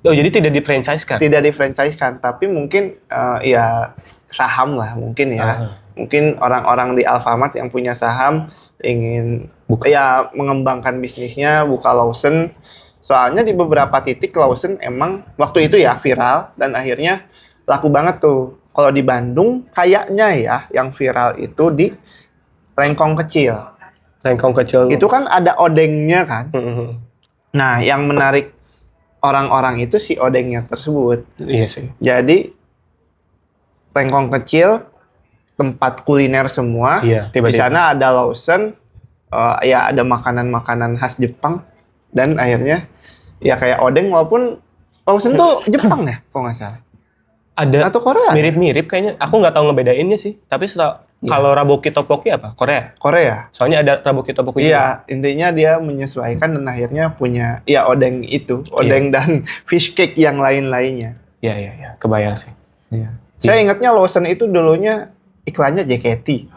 Oh, jadi tidak di-franchise-kan? Tidak di-franchise-kan, tapi mungkin ya saham lah mungkin ya. Mungkin orang-orang di Alfamart yang punya saham ingin ya mengembangkan bisnisnya, buka Lawson. Soalnya di beberapa titik Lawson emang waktu itu ya viral dan akhirnya laku banget tuh. Kalau di Bandung kayaknya ya yang viral itu di Lengkong Kecil. Lengkong Kecil. Itu kan ada odengnya kan. Nah, yang menarik orang-orang itu si odengnya tersebut. Iya sih. Jadi Lengkong Kecil tempat kuliner semua. Iya, di sana ada Lawson, ya ada makanan-makanan khas Jepang dan akhirnya ya kayak odeng walaupun Lawson tuh Jepang ya, kalau nggak salah. Ada atau Korea? Mirip-mirip kayaknya. Aku nggak tahu ngebedainnya sih. Tapi kalau Raboki Tteokbokki apa? Korea. Soalnya ada Raboki Tteokbokki. Iya, intinya dia menyesuaikan dan akhirnya punya ya odeng itu, odeng dan fish cake yang lain-lainnya. Iya. Kebayang sih. Iya. Saya ingatnya Lawson itu dulunya iklannya JKT.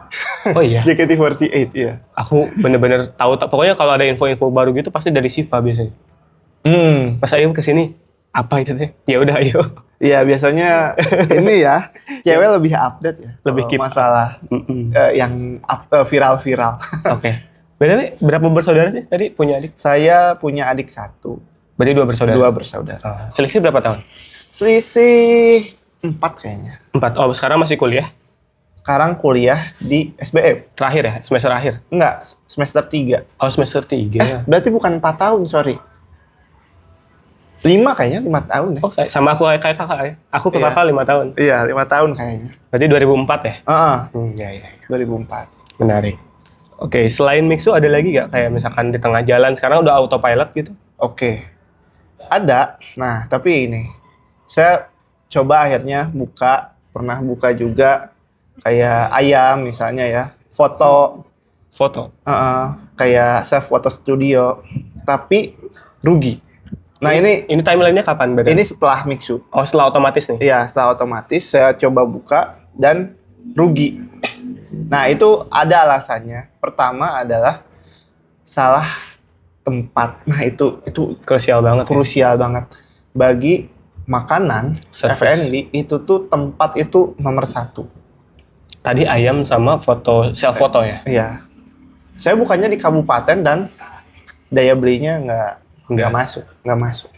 Oh iya. JKT48 ya. Aku bener-bener tahu. Pokoknya kalau ada info-info baru gitu pasti dari Siva biasanya. Pas ayo kesini, apa itu teh? Ya udah ayo. Iya biasanya ini ya cewek lebih update ya. Lebih keep masalah yang viral-viral. Oke. BTW, berapa bersaudara sih tadi punya adik? Saya punya adik 1, Berarti 2 bersaudara. 2 bersaudara. Selisih berapa tahun? Selisih 4 kayaknya. 4. Oh, sekarang masih kuliah? Sekarang kuliah di SBM. Terakhir ya? Semester akhir? Enggak, semester 3. Oh, semester 3. Berarti bukan 4 tahun, sorry. 5 kayaknya, 5 tahun deh. Oh, sama aku kayak kakak ya? Aku ke Iya. kakak 5 tahun. Iya, 5 tahun kayaknya. Berarti 2004 ya? Heeh, Iya. 2004. Menarik. Oke, selain Mixu ada lagi nggak? Kayak misalkan di tengah jalan, sekarang udah autopilot gitu? Oke. Ada. Nah, tapi ini. Saya coba akhirnya pernah buka juga kayak ayam misalnya ya. Foto, Foto? kayak self photo studio. Tapi rugi. Nah, Ini timeline-nya kapan berarti? ini setelah Mixu. Oh, setelah otomatis nih? Iya, setelah otomatis saya coba buka dan rugi. Nah, itu ada alasannya. Pertama adalah salah tempat. Nah, itu Krusial banget ya? krusial banget. Bagi makanan, Service. F&B, itu tuh tempat itu nomor 1. Tadi ayam sama foto, self foto ya? Iya. Saya bukannya di kabupaten dan daya belinya nggak masuk.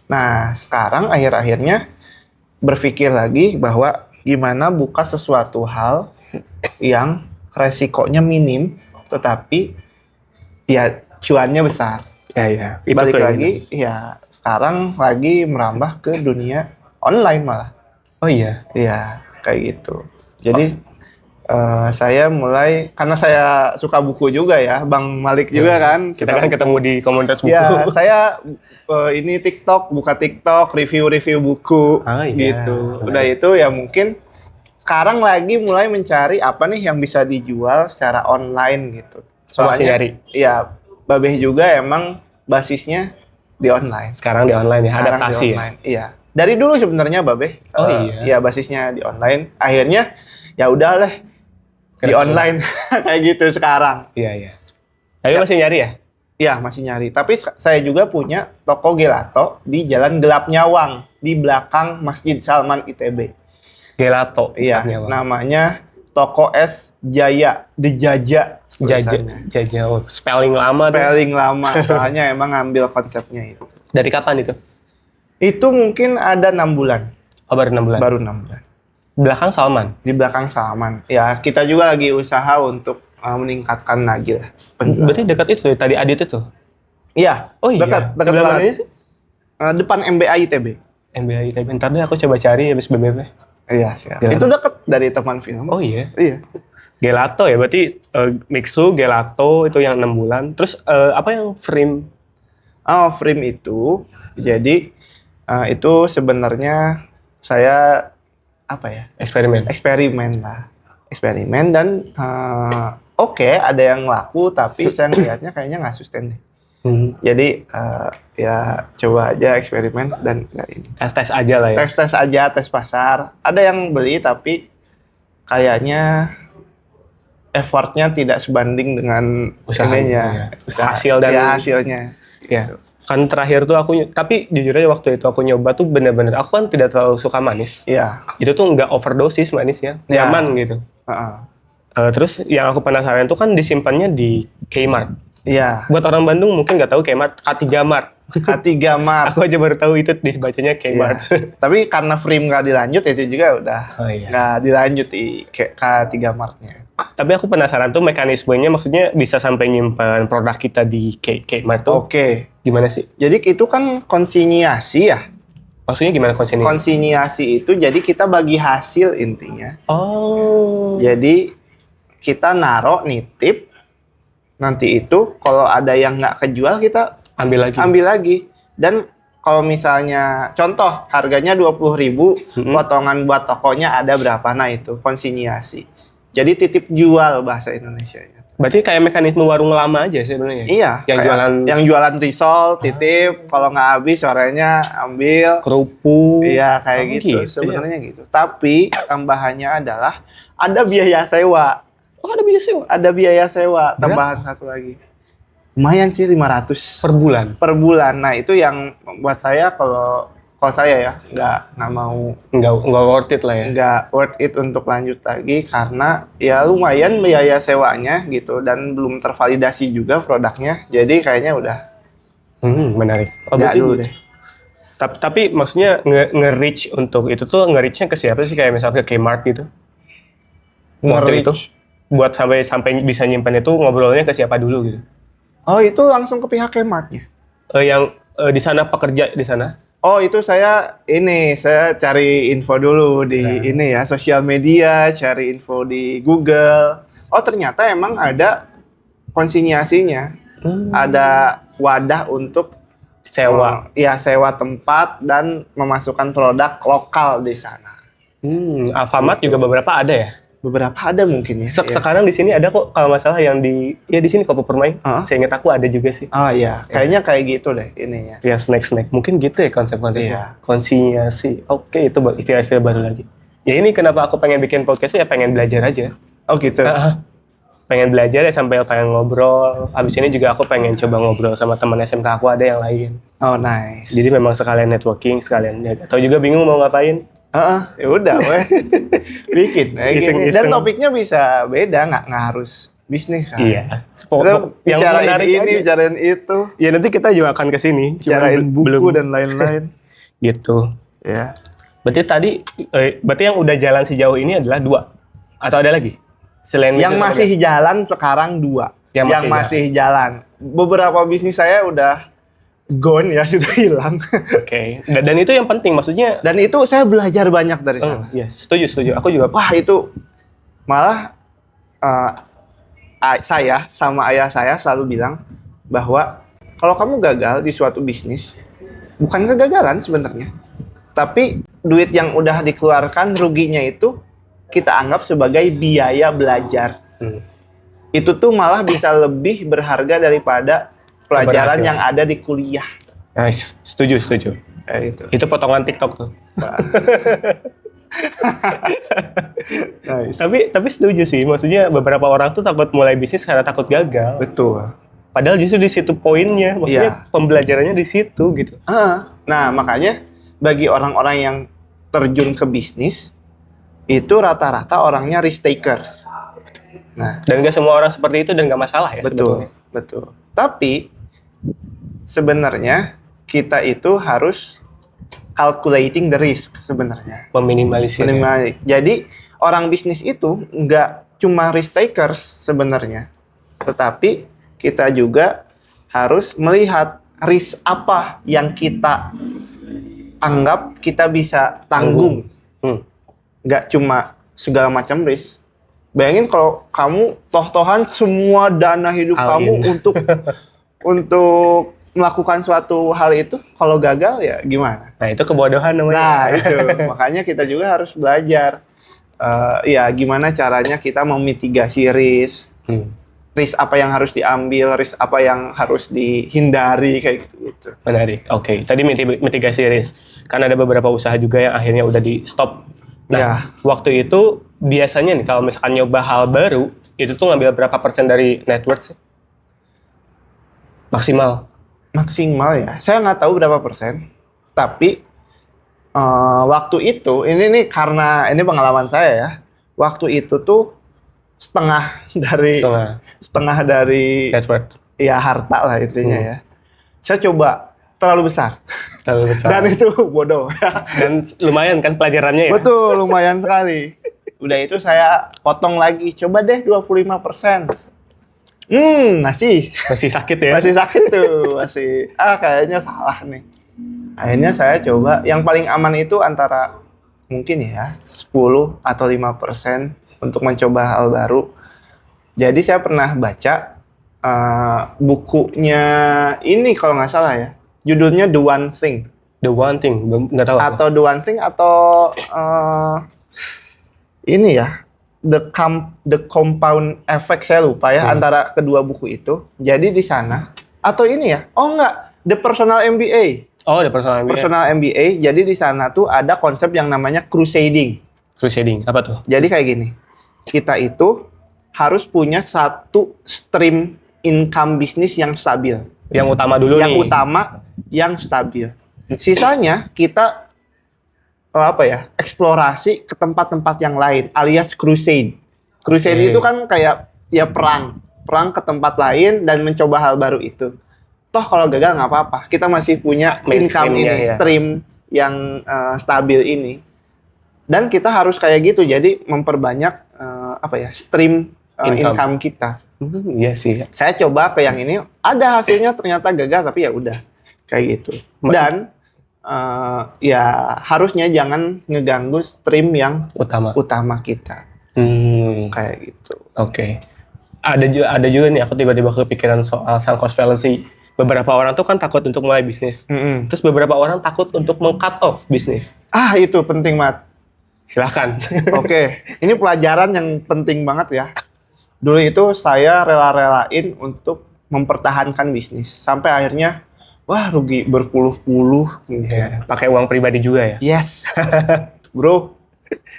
Nah, sekarang akhir-akhirnya berpikir lagi bahwa gimana buka sesuatu hal yang resikonya minim, tetapi ya cuannya besar. Ya. Balik lagi, ya sekarang lagi merambah ke dunia online malah. Oh iya? Iya, kayak gitu. Jadi saya mulai, karena saya suka buku juga ya, Bang Malik juga kan. Kita kan ketemu di komunitas buku. Ya, saya ini buka TikTok, review-review buku, Ah, iya. gitu. Udah itu ya mungkin sekarang lagi mulai mencari apa nih yang bisa dijual secara online gitu. Masih nyari? Iya, Babeh juga emang basisnya di online. Sekarang di online ya, Sekarang adaptasi di ya? online. Iya. Dari dulu sebenarnya Babeh. Oh, iya? Iya, basisnya di online. Akhirnya ya udah lah di Kenapa? online kayak gitu sekarang. Iya. Tapi masih nyari ya? Iya, masih nyari. Tapi saya juga punya toko gelato di Jalan Gelap Nyawang di belakang Masjid Salman ITB. Gelato. Iya, Bang. namanya Toko Es Jaya, The Jaja. tulisannya. Jaja. Oh, spelling lama tuh. Spelling lama, soalnya emang ngambil konsepnya itu. Dari kapan itu? Itu mungkin ada 6 bulan, Oh, baru 6 bulan. baru 6 bulan. Belakang Salman. Di belakang Salman. Ya, kita juga lagi usaha untuk meningkatkan lagi lah penjualan. Berarti dekat itu tadi Adit itu. Iya, Oh iya. dekat Sebelah banget. mananya sih? Depan MBA ITB. MBA ITB. Ntar deh aku coba cari habis BBM. Iya, siap. Gelato. Itu dekat dari teman film. Oh iya. Iya. Gelato ya, berarti Mixu, Gelato itu yang 6 bulan. Terus apa yang frame? Oh, frame itu jadi itu sebenarnya saya apa ya? Eksperimen. Eksperimen lah. Eksperimen dan oke, ada yang laku tapi saya ngelihatnya kayaknya nggak sustain deh. Jadi ya coba aja eksperimen dan nggak ini. Tes-tes aja lah ya. Tes aja, tes pasar. Ada yang beli tapi kayaknya effortnya tidak sebanding dengan Usahanya, ininya. hasil dan ya, hasilnya. Ya. Kan terakhir tuh tapi jujur aja waktu itu aku nyoba tuh bener-bener aku kan tidak terlalu suka manis. Iya. Itu tuh nggak overdosis manisnya, Ya. nyaman gitu. Heeh. Terus yang aku penasaran tuh kan disimpannya di Kmart. Iya. Buat orang Bandung mungkin nggak tahu Kmart, K3 Mart. K3 Mart. Aku aja baru tahu itu dibacanya Kmart. Iya. Tapi karena frame nggak dilanjut itu juga udah Oh, iya. nggak dilanjut di K3 Mart-nya. Tapi aku penasaran tuh mekanismenya, maksudnya bisa sampai nyimpan produk kita di Kmart tuh Oke. gimana sih? Jadi itu kan konsinyasi ya. Maksudnya gimana konsinyasi? Konsinyasi itu jadi kita bagi hasil intinya. Oh. Jadi kita naro nitip, nanti itu kalau ada yang nggak kejual kita Ambil lagi. ambil lagi. Dan kalau misalnya contoh harganya 20.000, potongan buat tokonya ada berapa, nah itu konsinyasi. Jadi titip jual bahasa Indonesianya. Berarti kayak mekanisme warung lama aja sebenarnya. Iya. Yang kayak jualan yang jualan risol titip, kalau nggak habis sorenya ambil. kerupuk. Iya kayak Oh, gitu. ya? Sebenarnya gitu. Tapi tambahannya adalah ada biaya sewa. Oh, ada biaya sewa Ada biaya sewa, tambahan satu lagi. Lumayan sih 500 per bulan. per bulan. Nah, itu yang buat saya kalau Kalau saya ya nggak mau, Nggak worth it lah ya. nggak worth it untuk lanjut lagi karena ya lumayan biaya sewanya gitu dan belum tervalidasi juga produknya. Jadi kayaknya udah Menarik. Oh, nggak berarti dulu deh. Tapi maksudnya nge-reach untuk itu tuh nge-reachnya ke siapa sih? Kayak misalnya ke Kmart gitu? Waktu itu buat sampai bisa nyimpan itu ngobrolnya ke siapa dulu gitu? Oh itu langsung ke pihak Kmartnya. Yang di sana pekerja di sana? Oh itu saya cari info dulu di ini ya sosial media, cari info di Google. Oh ternyata emang ada konsinyasinya, ada wadah untuk Sewa. sewa tempat dan memasukkan produk lokal di sana. Alfamart juga beberapa ada ya? Beberapa ada mungkin ya. Iya. Sekarang di sini ada kok kalau nggak salah yang di sini Kopo Permai. Saya ingat aku ada juga sih. Oh iya, kayaknya kayak gitu deh ininya. Ya snack mungkin gitu ya konsep-konsepnya. Iya. Konsinyasi. Oke, itu istilah-istilah baru lagi. Ya ini kenapa aku pengen bikin podcast ya pengen belajar aja. Oh gitu. Pengen belajar ya sampai pengen ngobrol. Habis ini juga aku pengen coba ngobrol sama teman SMK aku ada yang lain. Oh nice. Jadi memang sekalian networking, sekalian atau juga bingung mau ngapain. Ya udah, weh. Bikin. Iseng-iseng. Dan topiknya bisa beda, nggak harus bisnis kan. Iya. Yang menarik ini, bicarain itu, Ya nanti kita juga akan ke sini. bicarain buku dan lain-lain. Gitu. Ya. Berarti yang udah jalan sejauh ini adalah 2 atau ada lagi? Selain Yang itu masih jalan sekarang 2. Yang masih jalan. Beberapa bisnis saya udah gone ya, sudah hilang. Oke. Dan itu yang penting maksudnya. Dan itu saya belajar banyak dari sana. Iya, setuju. Aku juga. Wah itu malah saya sama ayah saya selalu bilang bahwa kalau kamu gagal di suatu bisnis, bukan kegagalan sebenarnya, tapi duit yang udah dikeluarkan ruginya itu kita anggap sebagai biaya belajar. Itu tuh malah bisa lebih berharga daripada pelajaran yang ada di kuliah. Nice, setuju. Gitu. Itu potongan TikTok tuh. Nice. Tapi setuju sih, maksudnya beberapa orang tuh takut mulai bisnis karena takut gagal. Betul. Padahal justru di situ poinnya, maksudnya pembelajarannya di situ gitu. Nah makanya bagi orang-orang yang terjun ke bisnis itu rata-rata orangnya risk takers. Nah, dan gak semua orang seperti itu dan gak masalah ya sebetulnya. Betul. Tapi sebenarnya kita itu harus calculating the risk sebenarnya. Meminimalisir. Jadi orang bisnis itu nggak cuma risk takers sebenarnya, tetapi kita juga harus melihat risk apa yang kita anggap kita bisa tanggung. Nggak cuma segala macam risk. Bayangin kalau kamu toh-tohan semua dana hidup kamu untuk melakukan suatu hal itu, kalau gagal ya gimana? Nah itu kebodohan namanya. Nah itu, makanya kita juga harus belajar. Ya gimana caranya kita memitigasi risk. Risk apa yang harus diambil, risk apa yang harus dihindari, kayak gitu. Menarik, oke. Tadi mitigasi risk. Kan ada beberapa usaha juga yang akhirnya udah di stop. Nah, waktu itu biasanya nih kalau misalkan nyoba hal baru, itu tuh ngambil berapa persen dari net worth sih? Maksimal ya, saya nggak tahu berapa persen. Tapi waktu itu, ini karena ini pengalaman saya ya. Waktu itu tuh setengah dari net worth. Ya harta lah intinya ya. Saya coba terlalu besar. Dan itu bodoh. Dan lumayan kan pelajarannya ya? Betul, lumayan sekali. Udah itu saya potong lagi. Coba deh 25%. Masih sakit ya? Masih sakit tuh. Kayaknya salah nih. Akhirnya saya coba. Yang paling aman itu antara mungkin ya 10 atau 5% untuk mencoba hal baru. Jadi saya pernah baca bukunya ini kalau nggak salah ya. Judulnya The One Thing. The One Thing, nggak tahu. Atau The One Thing atau ini ya, The Compound Effect, saya lupa ya antara kedua buku itu. Jadi di sana atau ini ya? Oh enggak, The Personal MBA. Oh, The Personal MBA. Personal MBA. Jadi di sana tuh ada konsep yang namanya crusading. Crusading, apa tuh? Jadi kayak gini. Kita itu harus punya satu stream income bisnis yang stabil. Yang utama dulu nih. Yang utama, yang stabil. Sisanya kita eksplorasi ke tempat-tempat yang lain alias crusade. Crusade itu kan kayak ya perang ke tempat lain dan mencoba hal baru itu. Toh kalau gagal nggak apa-apa, kita masih punya income ini, stream yang stabil ini. Dan kita harus kayak gitu, jadi memperbanyak stream income kita. Iya sih. Saya coba ke yang ini, ada hasilnya ternyata gagal, tapi ya udah kayak gitu. Dan ya harusnya jangan ngeganggu stream yang utama kita. Kayak gitu. Oke. Ada juga nih, aku tiba-tiba kepikiran soal sunk cost fallacy. Beberapa orang tuh kan takut untuk mulai bisnis. Terus beberapa orang takut untuk meng-cut off bisnis. Itu penting banget. Silahkan. Oke, ini pelajaran yang penting banget ya. Dulu itu saya rela-relain untuk mempertahankan bisnis. Sampai akhirnya, wah rugi berpuluh-puluh. Ya, pakai uang pribadi juga ya? Yes. Bro,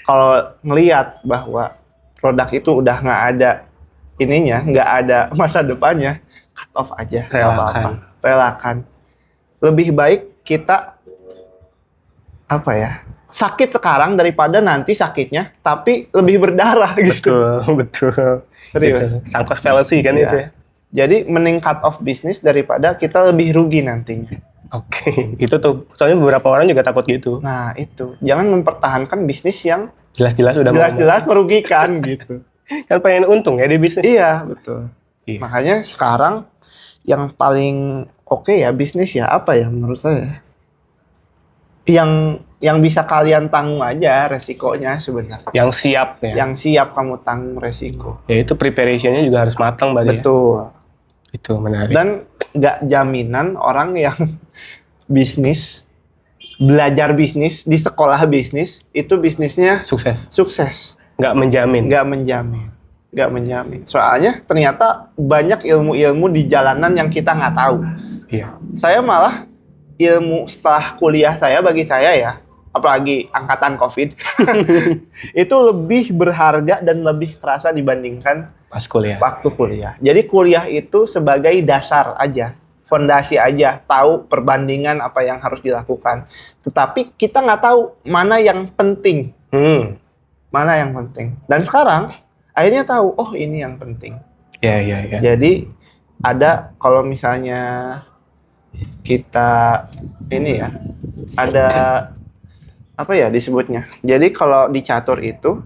kalau ngelihat bahwa produk itu udah nggak ada ininya, nggak ada masa depannya, cut off aja. Relakan. Lebih baik kita sakit sekarang daripada nanti sakitnya tapi lebih berdarah gitu. Betul. Serius. Sunk cost fallacy kan itu ya. Jadi mending cut off bisnis daripada kita lebih rugi nantinya. Oke, itu tuh soalnya beberapa orang juga takut gitu. Nah itu, jangan mempertahankan bisnis yang jelas-jelas merugikan gitu. Kan pengen untung ya di bisnis. Iya betul. Iya. Makanya sekarang yang paling oke ya bisnis ya apa ya menurut saya? Yang bisa kalian tanggung aja resikonya sebenarnya. Yang siap ya. Yang siap kamu tanggung resiko. Ya itu preparationnya juga harus matang berarti. Betul. Itu menarik. Dan nggak jaminan orang yang belajar bisnis di sekolah bisnis itu bisnisnya sukses. Nggak menjamin. Soalnya ternyata banyak ilmu-ilmu di jalanan yang kita nggak tahu. Iya. Saya malah ilmu setelah kuliah bagi saya ya, apalagi angkatan COVID, itu lebih berharga dan lebih terasa dibandingkan waktu kuliah. Jadi kuliah itu sebagai dasar aja, fondasi aja, tahu perbandingan apa yang harus dilakukan. Tetapi kita nggak tahu mana yang penting. Mana yang penting. Dan sekarang akhirnya tahu, oh ini yang penting. Ya. Jadi ada kalau misalnya kita ini ya, ada disebutnya. Jadi kalau di catur itu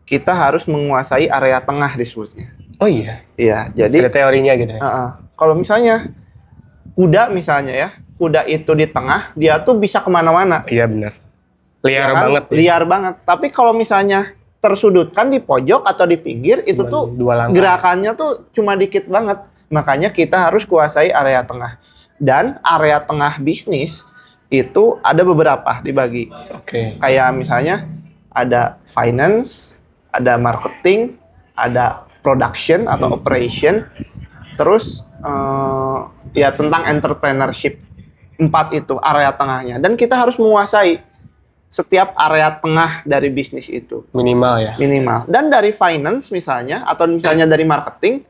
kita harus menguasai area tengah disebutnya. Oh iya. Iya, jadi ada teorinya gitu ya. Kalau misalnya kuda itu di tengah, dia tuh bisa kemana-mana. Iya benar. Liar banget. Tapi kalau misalnya tersudutkan di pojok atau di pinggir, itu tuh gerakannya tuh cuma dikit banget. Makanya kita harus kuasai area tengah. Dan area tengah bisnis itu ada beberapa dibagi. Oke. Kayak misalnya ada finance, ada marketing, ada production atau operation, terus ya tentang entrepreneurship. 4 itu area tengahnya. Dan kita harus menguasai setiap area tengah dari bisnis itu. Minimal ya? Minimal. Dan dari finance misalnya, atau misalnya dari marketing,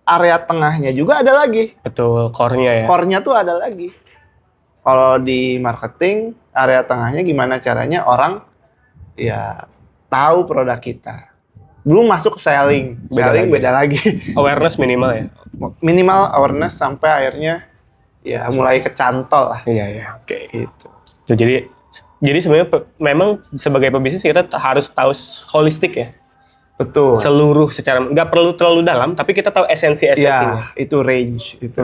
area tengahnya juga ada lagi. Betul, core-nya ya? Core-nya tuh ada lagi. Kalau di marketing, area tengahnya gimana caranya orang ya tahu produk kita. Belum masuk selling. Beda lagi. Awareness minimal ya? Minimal awareness sampai akhirnya ya mulai kecantol lah. Iya. Oke. Gitu. Jadi sebenarnya memang sebagai pebisnis kita harus tahu holistik ya. Betul. Seluruh secara nggak perlu terlalu dalam, tapi kita tahu esensinya. Ya, itu range itu.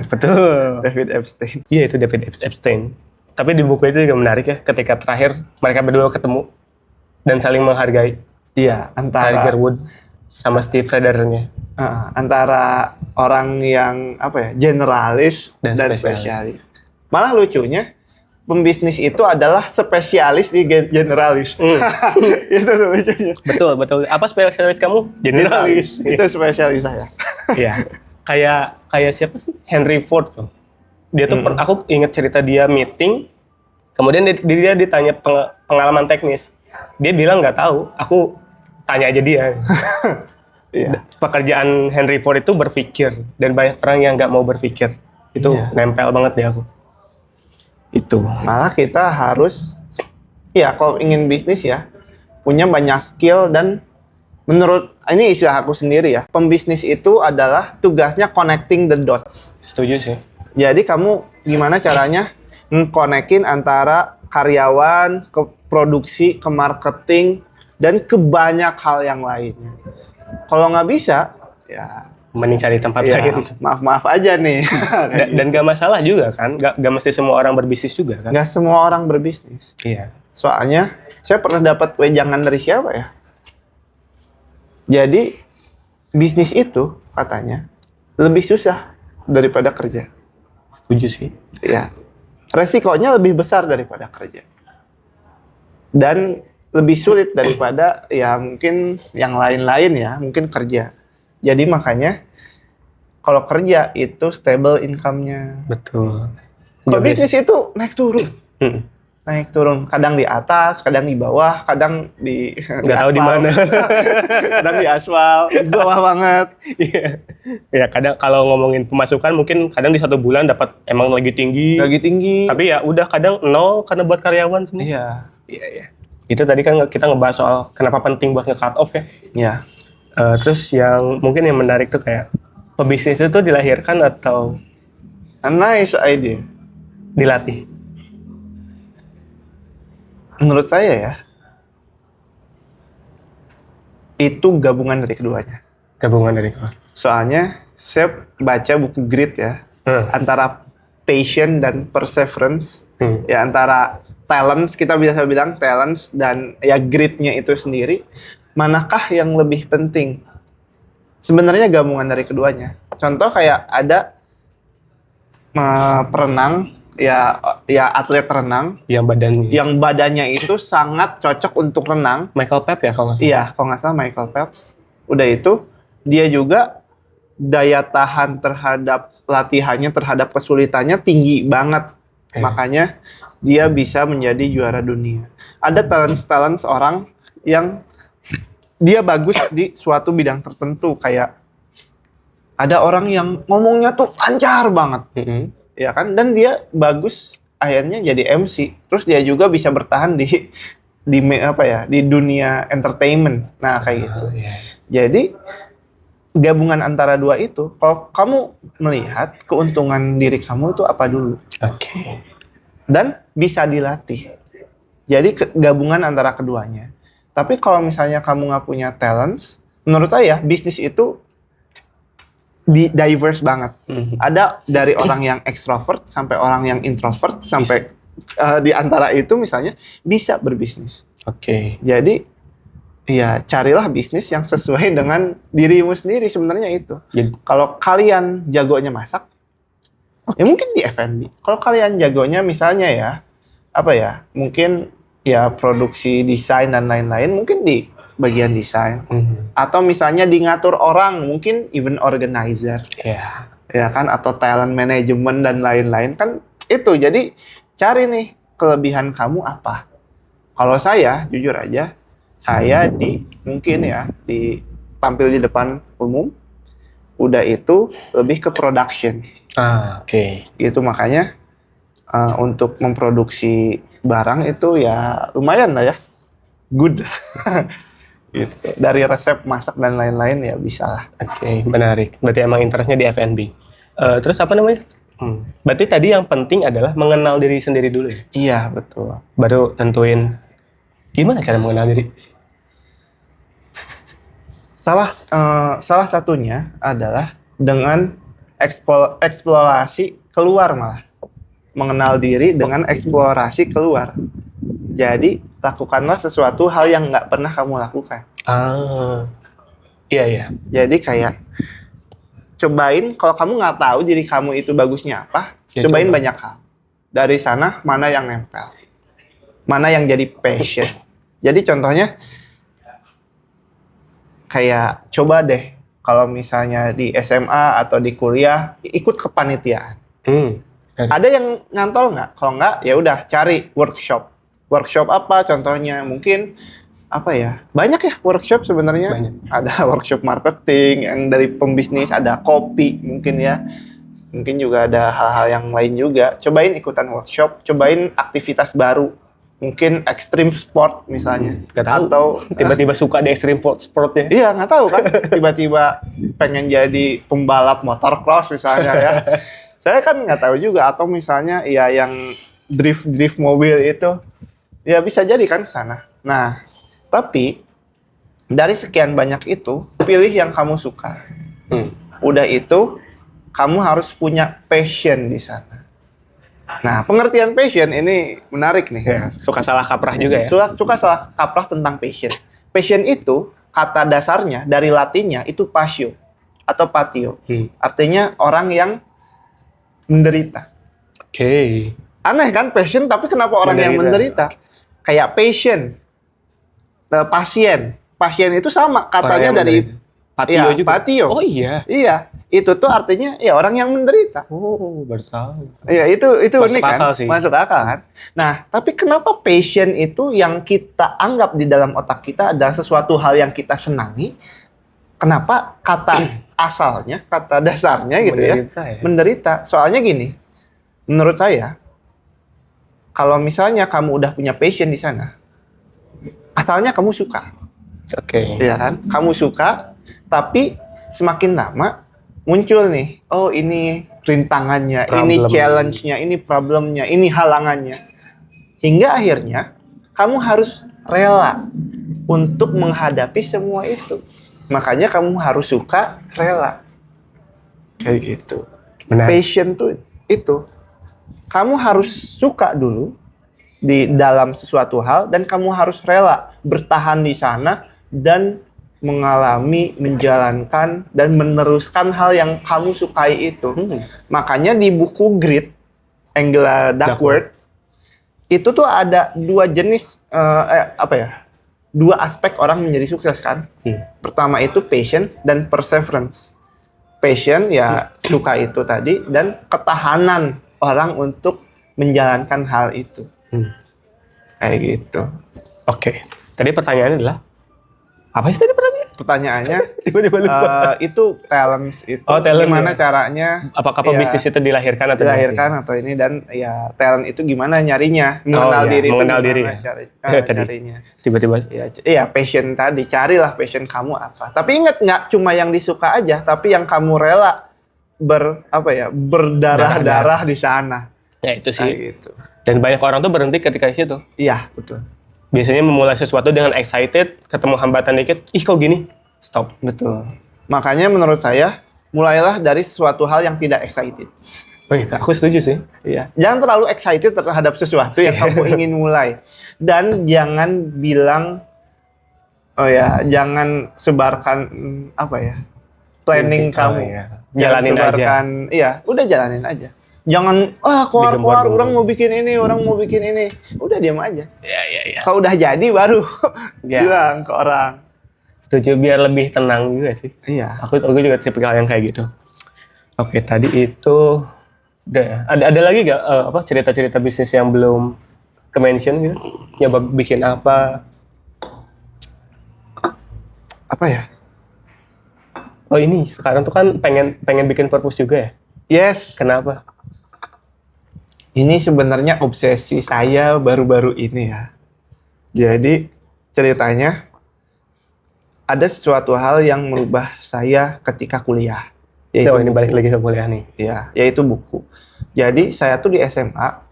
Betul. David Epstein. Iya itu David Epstein. Tapi di buku itu juga menarik ya, ketika terakhir mereka berdua ketemu dan saling menghargai. Iya, antara Tiger Woods sama Steve Schroeder-nya. Antara orang yang generalis dan spesialis. Malah lucunya pembisnis itu adalah spesialis di generalis. Itu lucunya. Betul. Apa spesialis kamu? Generalis. Itu spesialis saya. Iya. Kayak siapa sih? Henry Ford tuh. Dia tuh aku ingat cerita dia meeting, kemudian dia ditanya pengalaman teknis. Dia bilang nggak tahu. Aku tanya aja dia. Iya. Pekerjaan Henry Ford itu berpikir, dan banyak orang yang nggak mau berpikir. Itu nempel banget di aku. Itu. Malah kita harus, ya kalau ingin bisnis ya, punya banyak skill dan menurut, ini istilah aku sendiri ya, pembisnis itu adalah tugasnya connecting the dots. Setuju sih. Jadi kamu gimana caranya nge-connectin antara karyawan, ke produksi, ke marketing, dan ke banyak hal yang lainnya. Kalau nggak bisa, ya Mending cari tempat ya, lain. maaf aja nih. Dan gak masalah juga kan, gak mesti semua orang berbisnis juga kan. Nggak semua orang berbisnis. Iya. Soalnya saya pernah dapat wejangan dari siapa ya? Jadi bisnis itu katanya lebih susah daripada kerja. Setuju sih. Ya, resikonya lebih besar daripada kerja. Dan lebih sulit daripada ya mungkin yang lain-lain ya, mungkin kerja. Jadi makanya kalau kerja itu stable income-nya. Betul. Kalau Nggak bisnis itu naik turun. Hmm. Naik turun, kadang di atas, kadang di bawah, kadang di Nggak tahu di aspal. mana. Kadang di aspal, di bawah banget. Iya. Ya kadang kalau ngomongin pemasukan mungkin kadang di 1 bulan dapat emang lagi tinggi. Lagi tinggi. Tapi ya udah kadang nol karena buat karyawan semua. Iya. Iya, iya. Itu tadi kan kita ngebahas soal kenapa penting buat nge-cut off ya. Iya. Terus yang mungkin yang menarik tuh kayak pebisnis itu dilahirkan atau A nice idea. dilatih? Menurut saya ya, itu gabungan dari keduanya. Gabungan dari keluar. Soalnya saya baca buku Grit ya, antara passion dan perseverance, ya antara talents, kita bisa bilang talents dan ya gritnya itu sendiri, manakah yang lebih penting? Sebenarnya gabungan dari keduanya. Contoh kayak ada perenang, ya atlet renang Yang badannya itu sangat cocok untuk renang. Michael Phelps ya kalau nggak salah. Iya, kalau nggak salah Michael Phelps. Udah itu, dia juga daya tahan terhadap latihannya, terhadap kesulitannya tinggi banget. Makanya dia bisa menjadi juara dunia. Ada talent orang yang dia bagus di suatu bidang tertentu. Kayak ada orang yang ngomongnya tuh lancar banget. Ya kan? Dan dia bagus akhirnya jadi MC. Terus dia juga bisa bertahan di dunia entertainment. Nah, kayak gitu. Jadi gabungan antara dua itu, kalau kamu melihat keuntungan diri kamu itu apa dulu. Oke. Dan bisa dilatih. Jadi gabungan antara keduanya. Tapi kalau misalnya kamu nggak punya talents, menurut saya bisnis itu diverse banget. Ada dari orang yang extrovert sampai orang yang introvert sampai di antara itu misalnya bisa berbisnis. Oke. Jadi ya carilah bisnis yang sesuai dengan dirimu sendiri sebenarnya itu. Kalau kalian jagonya masak, ya mungkin di F&B. Kalau kalian jagonya misalnya ya mungkin ya produksi desain dan lain-lain, mungkin di bagian desain. Atau misalnya di ngatur orang, mungkin event organizer. Iya. Ya kan, atau talent management dan lain-lain kan itu. Jadi cari nih kelebihan kamu apa. Kalau saya jujur aja, saya tampil di depan umum, udah itu lebih ke production. Oke. Gitu, makanya untuk memproduksi barang itu ya lumayan lah ya, good. Gitu. Dari resep masak dan lain-lain ya bisa lah. Oke, menarik. Berarti emang interestnya di F&B. Terus apa namanya? Berarti tadi yang penting adalah mengenal diri sendiri dulu ya? Iya, betul. Baru tentuin gimana cara mengenal diri? Salah satunya adalah dengan eksplorasi keluar malah. Mengenal diri dengan eksplorasi keluar. Jadi, lakukanlah sesuatu hal yang nggak pernah kamu lakukan. Iya. Jadi kayak, cobain, kalau kamu nggak tahu diri kamu itu bagusnya apa, Ya, cobain coba. banyak hal. Dari sana, mana yang nempel. Mana yang jadi passion. Jadi contohnya, kayak coba deh, kalau misalnya di SMA atau di kuliah, ikut kepanitiaan. Ada yang nyantol nggak? Kalau nggak, ya udah cari workshop. Workshop apa contohnya? Mungkin banyak ya workshop sebenarnya. Banyak. Ada workshop marketing yang dari pembisnis, ada kopi mungkin ya. Mungkin juga ada hal-hal yang lain juga. Cobain ikutan workshop, cobain aktivitas baru. Mungkin extreme sport misalnya. Gak tahu. Atau Tiba-tiba suka di extreme sportnya. iya, nggak tahu kan. Tiba-tiba pengen jadi pembalap motocross misalnya ya. Saya kan nggak tahu juga. Atau misalnya ya yang drift mobil itu. Ya bisa jadi kan ke sana. Nah, tapi dari sekian banyak itu, pilih yang kamu suka. Udah itu, kamu harus punya passion di sana. Nah, pengertian passion ini menarik nih. Ya, suka salah kaprah juga ya. Suka salah kaprah tentang passion. Passion itu kata dasarnya dari Latinnya itu patio atau patio. Artinya orang yang menderita. Oke. Aneh kan passion, tapi kenapa orang yang menderita? Kayak patient, pasien. Pasien itu sama katanya dari patio ya, juga. Patio. Oh iya. Iya, itu tuh artinya ya orang yang menderita. Oh, baru tahu. Iya, itu Masuk unik kan? akal sih. Masuk akal kan? Nah, tapi kenapa passion itu yang kita anggap di dalam otak kita adalah sesuatu hal yang kita senangi? Kenapa kata asalnya, kata dasarnya gitu Menderita ya? ya? Menderita. Soalnya gini, menurut saya, kalau misalnya kamu udah punya passion di sana, asalnya kamu suka. Oke. Iya kan? Kamu suka, tapi semakin lama muncul nih, oh ini rintangannya, ini challenge-nya, ini problemnya, ini halangannya. Hingga akhirnya kamu harus rela untuk menghadapi semua itu. Makanya kamu harus suka, rela. Kayak gitu. Benar. Passion tuh itu. Kamu harus suka dulu di dalam sesuatu hal dan kamu harus rela bertahan di sana dan mengalami, menjalankan, dan meneruskan hal yang kamu sukai itu. Makanya di buku Grit, Angela Duckworth, itu tuh ada dua jenis, dua aspek orang menjadi sukses kan. Pertama itu passion dan perseverance. Passion ya suka itu tadi, dan ketahanan orang untuk menjalankan hal itu. Kayak gitu. Oke. Tadi pertanyaannya adalah apa sih tadi pertanyaannya? Pertanyaannya Tiba-tiba lupa. itu talent itu. Oh, talent gimana ya? caranya? Apakah ya, bisnis itu dilahirkan atau dilahirkan atau ini, dan ya talent itu gimana nyarinya? Mengenal iya, diri mengenal itu diri gimana ya. carinya. Tiba-tiba Iya, passion tadi, carilah passion kamu apa. Tapi ingat, nggak cuma yang disuka aja, tapi yang kamu rela berdarah-darah di sana. ya itu sih. Kayak gitu. Dan banyak orang tuh berhenti ketika di situ. Iya, betul. Biasanya memulai sesuatu dengan excited, ketemu hambatan dikit, ih kok gini? Stop. Betul. Makanya menurut saya, mulailah dari sesuatu hal yang tidak excited. Oh iya, aku setuju sih. Iya. Jangan terlalu excited terhadap sesuatu yang kamu ingin mulai. Dan jangan bilang, jangan sebarkan, planning kamu. Iya. Jalanin aja. Iya, udah jalanin aja. Jangan, keluar, orang mau bikin ini, Udah diam aja. Iya. Kalau udah jadi baru Ya. bilang ke orang. Setuju, biar lebih tenang juga sih. Iya. Aku juga tipikal yang kayak gitu. Oke, tadi itu udah. Ada lagi gak cerita-cerita bisnis yang belum ke-mention gitu? Nyoba bikin apa? Apa ya? Oh ini, sekarang tuh kan pengen bikin purpose juga ya? Yes. Kenapa? Ini sebenarnya obsesi saya baru-baru ini ya. Jadi ceritanya ada sesuatu hal yang merubah saya ketika kuliah. Yaitu ini balik lagi ke kuliah nih. Ya, yaitu buku. Jadi saya tuh di SMA,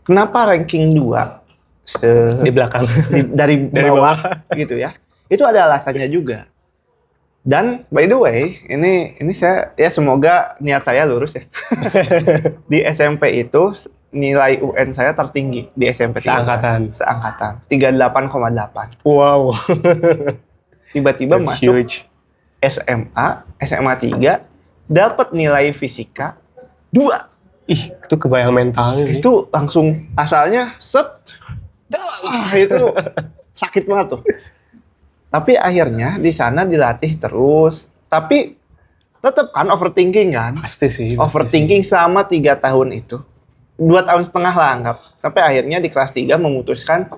kenapa ranking 2 Di belakang. dari bawah gitu ya? Itu ada alasannya juga. Dan by the way, ini saya ya semoga niat saya lurus ya. Di SMP itu nilai UN saya tertinggi di SMP 13. Seangkatan. 38,8. Wow. Tiba-tiba That's masuk huge. SMA 3 dapat nilai fisika 2. Ih, itu kebayang mentalnya sih. Itu langsung asalnya set. Itu sakit banget tuh. Tapi akhirnya di sana dilatih terus. Tapi tetap kan overthinking kan? Pasti sih. Overthinking selama 3 tahun itu. 2,5 tahun lah anggap. Sampai akhirnya di kelas 3 memutuskan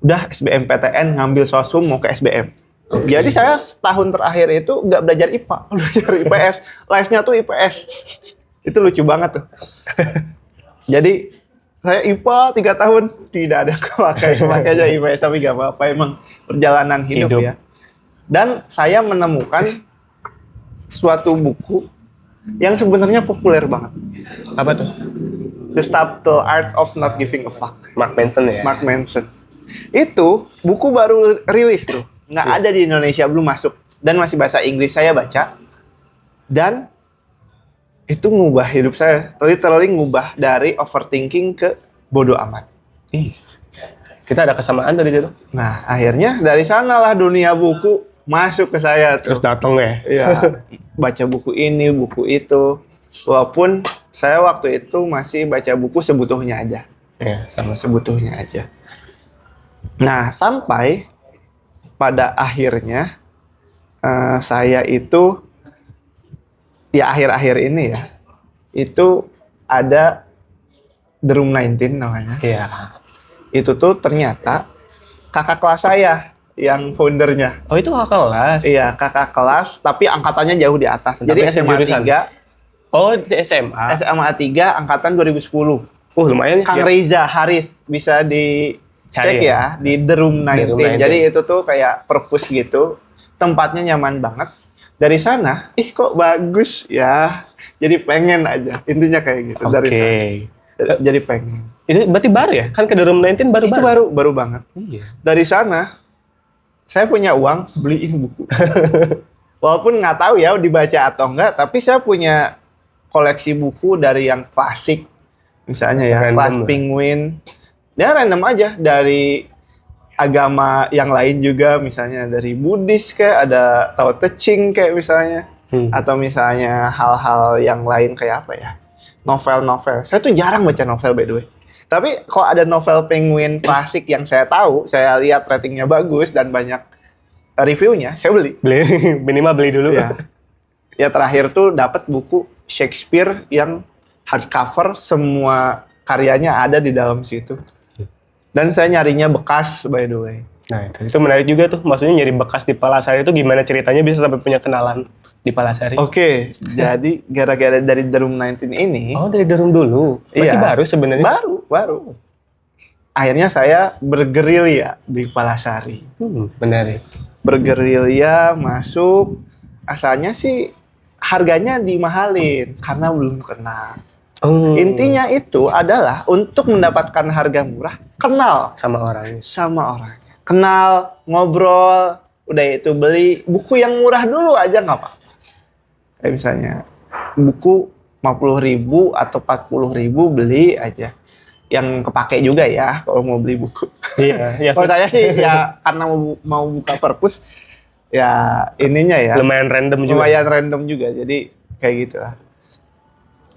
udah SBMPTN, ngambil sosum mau ke SBM. Okay. Jadi saya setahun terakhir itu nggak belajar IPA, belajar IPS. Live-nya tuh IPS. Itu lucu banget tuh. Jadi saya IPA 3 tahun tidak ada makanya IPS tapi gak apa-apa, emang perjalanan hidup ya. Dan saya menemukan suatu buku yang sebenarnya populer banget. Apa tuh? The Subtle Art of Not Giving a Fuck. Mark Manson ya? Mark Manson. Itu buku baru rilis tuh. Nggak ada di Indonesia, belum masuk. Dan masih bahasa Inggris, saya baca. Dan itu ngubah hidup saya. Literally ngubah dari overthinking ke bodoh amat. Kita ada kesamaan dari situ. Nah, akhirnya dari sanalah dunia buku masuk ke saya. Terus datang ya? Iya, baca buku ini, buku itu. Walaupun saya waktu itu masih baca buku sebutuhnya aja. Iya, sama Sebutuhnya aja. Nah, sampai pada akhirnya saya itu, ya akhir-akhir ini ya, itu ada The Room 19 namanya. Iya. Itu tuh ternyata kakak kelas saya yang foundernya. Oh, itu kakak kelas? Iya, kakak kelas, tapi angkatannya jauh di atas. Tapi Jadi SMA jurusan? 3, Oh, di SMA? SMA 3 angkatan 2010. Lumayan Kang ya. Reza Haris, bisa dicek Cari ya, di The Room 19. The Room 19. Jadi itu tuh kayak perpus gitu, tempatnya nyaman banget. Dari sana, kok bagus ya, jadi pengen aja. Intinya kayak gitu, dari Oke. sana. Jadi pengen. Itu berarti baru ya? Kan ke The Room 19 baru. Itu baru banget. Iya. Dari sana, saya punya uang beliin buku. Walaupun nggak tahu ya dibaca atau enggak, tapi saya punya koleksi buku dari yang klasik, misalnya ya, Random kelas lah. Penguin. Dia random aja, dari agama yang lain juga, misalnya dari Buddhis kayak ada Tao Te Ching kayak misalnya, atau misalnya hal-hal yang lain kayak apa ya, novel-novel. Saya tuh jarang baca novel by the way. Tapi kalau ada novel Penguin klasik yang saya tahu, saya lihat ratingnya bagus dan banyak reviewnya, saya beli. Minimal beli dulu. Ya. Ya terakhir tuh dapat buku Shakespeare yang hardcover, semua karyanya ada di dalam situ. Dan saya nyarinya bekas by the way. Nah, itu menarik juga tuh. Maksudnya nyari bekas di Palasari itu gimana ceritanya bisa sampai punya kenalan di Palasari? Oke, jadi gara-gara dari The Room 19 ini, Oh, dari The Room dulu. Berarti Iya. baru sebenarnya. baru. Akhirnya saya bergerilya di Palasari. Menarik. Bergerilya masuk, asalnya sih harganya dimahalin karena belum kenal. Intinya itu adalah untuk mendapatkan harga murah, kenal Sama orangnya. sama orangnya. Kenal, ngobrol, udah itu beli buku yang murah dulu aja nggak apa-apa. Kayak misalnya buku 50.000 atau 40.000 beli aja. Yang kepake juga ya kalau mau beli buku. Iya, ya Kalau saya sih ya karena mau buka perpus, ya ininya ya lumayan random juga. lumayan random juga, jadi kayak gitu lah.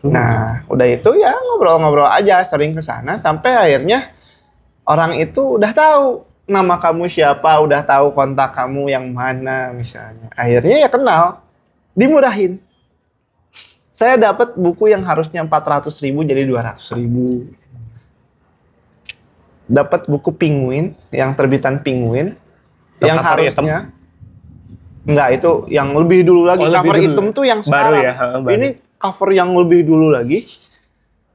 Nah udah itu ya ngobrol-ngobrol aja, sering ke sana sampai akhirnya orang itu udah tahu nama kamu siapa, udah tahu kontak kamu yang mana misalnya. Akhirnya ya kenal, dimurahin. Saya dapat buku yang harusnya 400.000 jadi 200.000. Dapat buku Penguin yang terbitan Penguin yang cover harusnya enggak, itu yang lebih dulu lagi. Oh, lebih Cover dulu. hitam tuh yang Baru sekarang. ya? Baru. Ini cover yang lebih dulu lagi.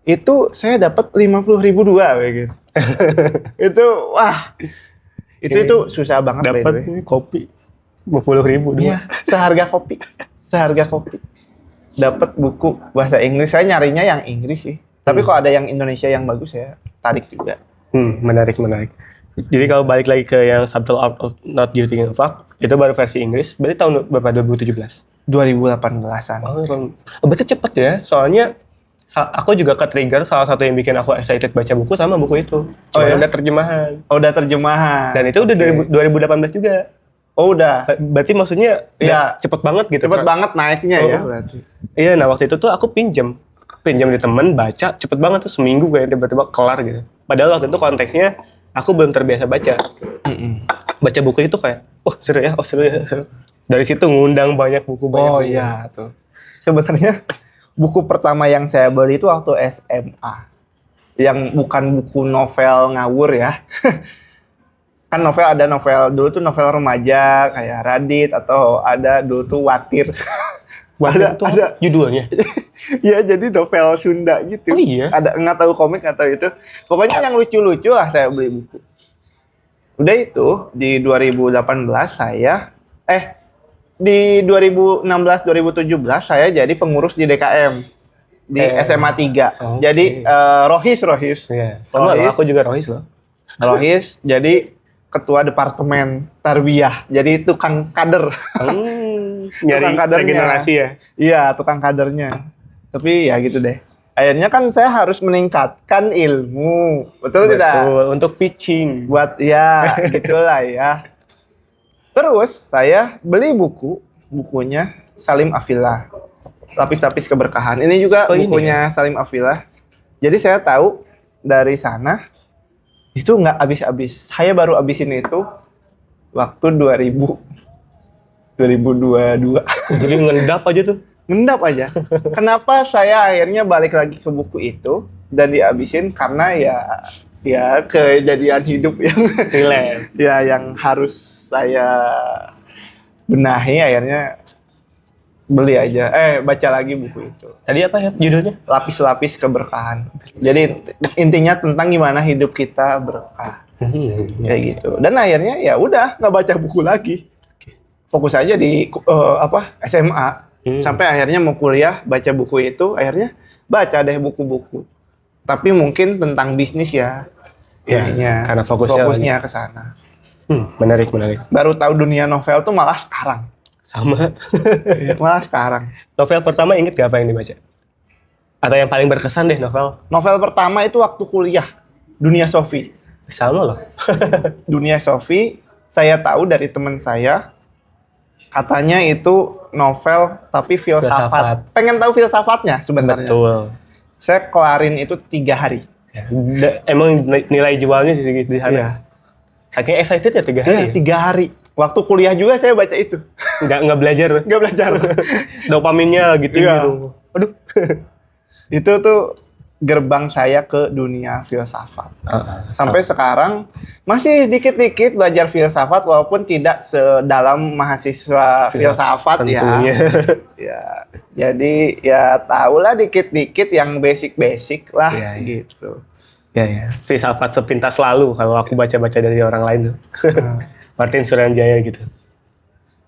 Itu saya dapat 50.000 dua kayak gitu. Itu wah. Itu susah banget by the way. Dapat kopi 50.000 dua. Iya, seharga kopi. Seharga kopi. Dapat buku bahasa Inggris, saya nyarinya yang Inggris sih. Tapi kalau ada yang Indonesia yang bagus ya tarik juga. Menarik. Jadi kalau balik lagi ke yang Subtle Art of Not Giving a Fuck, itu baru versi Inggris. Berarti tahun berapa? 2017? 2018-an. Berarti cepet ya. Soalnya aku juga ke-trigger salah satu yang bikin aku excited baca buku sama buku itu. Cuma ya? udah terjemahan. Oh, udah terjemahan. Dan itu udah Oke. 2018 juga. Oh, udah. Berarti maksudnya Iya. cepet banget gitu. Cepet banget naiknya ya Oh. berarti. Iya, nah waktu itu tuh aku pinjam di temen, baca cepet banget tuh, seminggu kayak tiba-tiba kelar gitu. Padahal waktu itu konteksnya aku belum terbiasa baca. Baca buku itu kayak, seru ya. Dari situ ngundang banyak buku banyak. Oh buku. iya tuh. Sebenarnya buku pertama yang saya beli itu waktu SMA. Yang bukan buku novel ngawur ya. Kan novel ada novel dulu tuh novel remaja kayak Radit, atau ada dulu tuh Watir. Wader itu ada. judulnya. Ya jadi novel Sunda gitu. Oh iya? Ada nggak tahu komik atau itu. Pokoknya yang lucu-lucu lah saya beli buku. Udah itu di 2018 saya di 2016 2017 saya jadi pengurus di DKM di SMA 3. Oke. Jadi Rohis. Iya. Sama loh, Rohis. aku juga Rohis loh. Rohis jadi ketua departemen tarbiyah. Jadi tukang kader. Nyari Tukang kadernya. regenerasi ya. Iya, tukang kadernya. Tapi ya gitu deh. Akhirnya kan saya harus meningkatkan ilmu. Betul tidak? Betul, untuk pitching. Buat ya gitulah ya. Terus saya beli bukunya Salim Afillah. Lapis-lapis keberkahan. Ini juga Oh, ini bukunya Salim Afillah. Jadi saya tahu dari sana itu nggak habis-habis. Saya baru habisin itu waktu 2022. Jadi ngendap aja tuh. Ngendap aja. Kenapa saya akhirnya balik lagi ke buku itu dan dihabisin karena ya kejadian hidup yang Relate. ya yang harus saya benahi, akhirnya beli aja. Baca lagi buku itu. Tadi apa ya judulnya? Lapis-lapis keberkahan. Jadi intinya tentang gimana hidup kita berkah. Kayak gitu. Dan akhirnya ya udah nggak baca buku lagi. Fokus aja di SMA. Sampai akhirnya mau kuliah baca buku itu, akhirnya baca deh buku-buku. Tapi mungkin tentang bisnis ya. Ininya. Karena fokusnya ke sana. Menarik. Baru tahu dunia novel tuh malah sekarang. Sama. Malah sekarang. Novel pertama inget gak apa yang dibaca? Atau yang paling berkesan deh novel? Novel pertama itu waktu kuliah, Dunia Sofi. Sama loh. Dunia Sofi, saya tahu dari teman saya, katanya itu novel tapi filsafat. Filsafat. Pengen tahu filsafatnya sebenarnya. Betul. Saya kelarin itu 3 hari. Ya, emang nilai jualnya sih di sana. Iya. Saking excited ya 3 hari. Iya, 3 hari. Waktu kuliah juga saya baca itu. Nggak belajar. Nggak belajar. Dopaminnya gitu. Iya. Aduh. Itu tuh gerbang saya ke dunia filsafat. Sampai sekarang masih dikit-dikit belajar filsafat walaupun tidak sedalam mahasiswa filsafat tentunya. Ya. Jadi ya tahulah dikit-dikit yang basic-basic lah Iya. gitu. Ya. Filsafat sepintas lalu kalau aku baca-baca dari orang lain tuh. Martin Suranjaya gitu.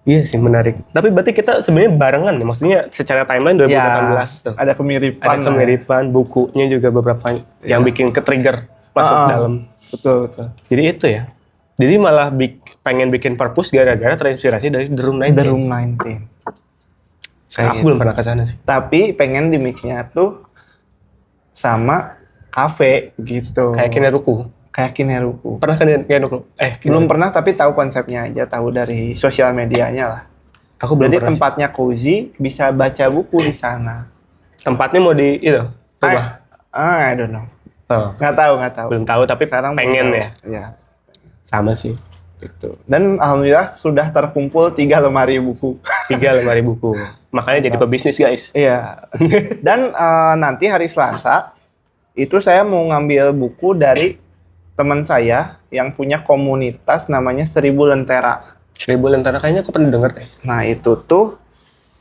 Iya sih menarik. Tapi berarti kita sebenarnya barengan ya. Maksudnya secara timeline 2018 tuh. Ada kemiripan. Ada kemiripan, bukunya juga beberapa yang bikin ke-trigger masuk dalam. Betul. Jadi itu ya. Jadi malah pengen bikin Purpose gara-gara terinspirasi dari The Room 19. The Room 19. Aku belum pernah ke sana sih. Tapi pengen di mix-nya tuh sama kafe gitu. Kayak Kineruku. Kayak Kineruku. Pernah kan Kineruku? Belum pernah tapi tahu konsepnya aja, tahu dari sosial medianya lah. Aku belum Jadi pernah. tempatnya cozy, bisa baca buku di sana. Tempatnya mau di itu coba. I don't know. Oh, Nggak tahu. belum tahu tapi Sekarang pengen belum ya. tahu. Ya, Sama sih. gitu. Dan alhamdulillah sudah terkumpul 3 lemari buku. 3 lemari buku. Makanya jadi pebisnis guys. Iya. Dan nanti hari Selasa itu saya mau ngambil buku dari teman saya yang punya komunitas namanya 1000 Lentera. 1000 Lentera kayaknya aku pernah denger deh. Nah itu tuh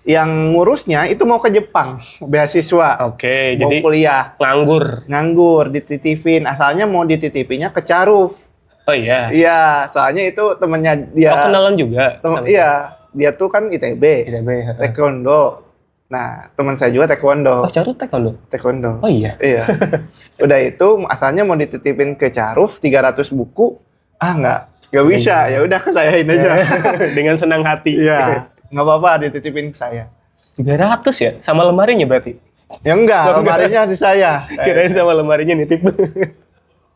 yang ngurusnya itu mau ke Jepang, beasiswa. Oke, Mau jadi kuliah, nganggur. dititipin. Asalnya mau dititipinnya ke Caruf. Oh iya. Iya, soalnya itu temennya dia. Oh kenalan juga. sama- Iya, dia tuh kan ITB, ITB. taekwondo. Nah, teman saya juga taekwondo. Oh Carut taekwondo. Taekwondo. Oh iya. Iya. Udah itu asalnya mau dititipin ke Caruf 300 buku. Nggak bisa. Ya udah ke sayain aja. Dengan senang hati. Iya. Nggak apa-apa dititipin ke saya. 300 ya? Sama lemarinya berarti? Ya enggak, lemarinya di saya. Kirain sama lemarinya nitip.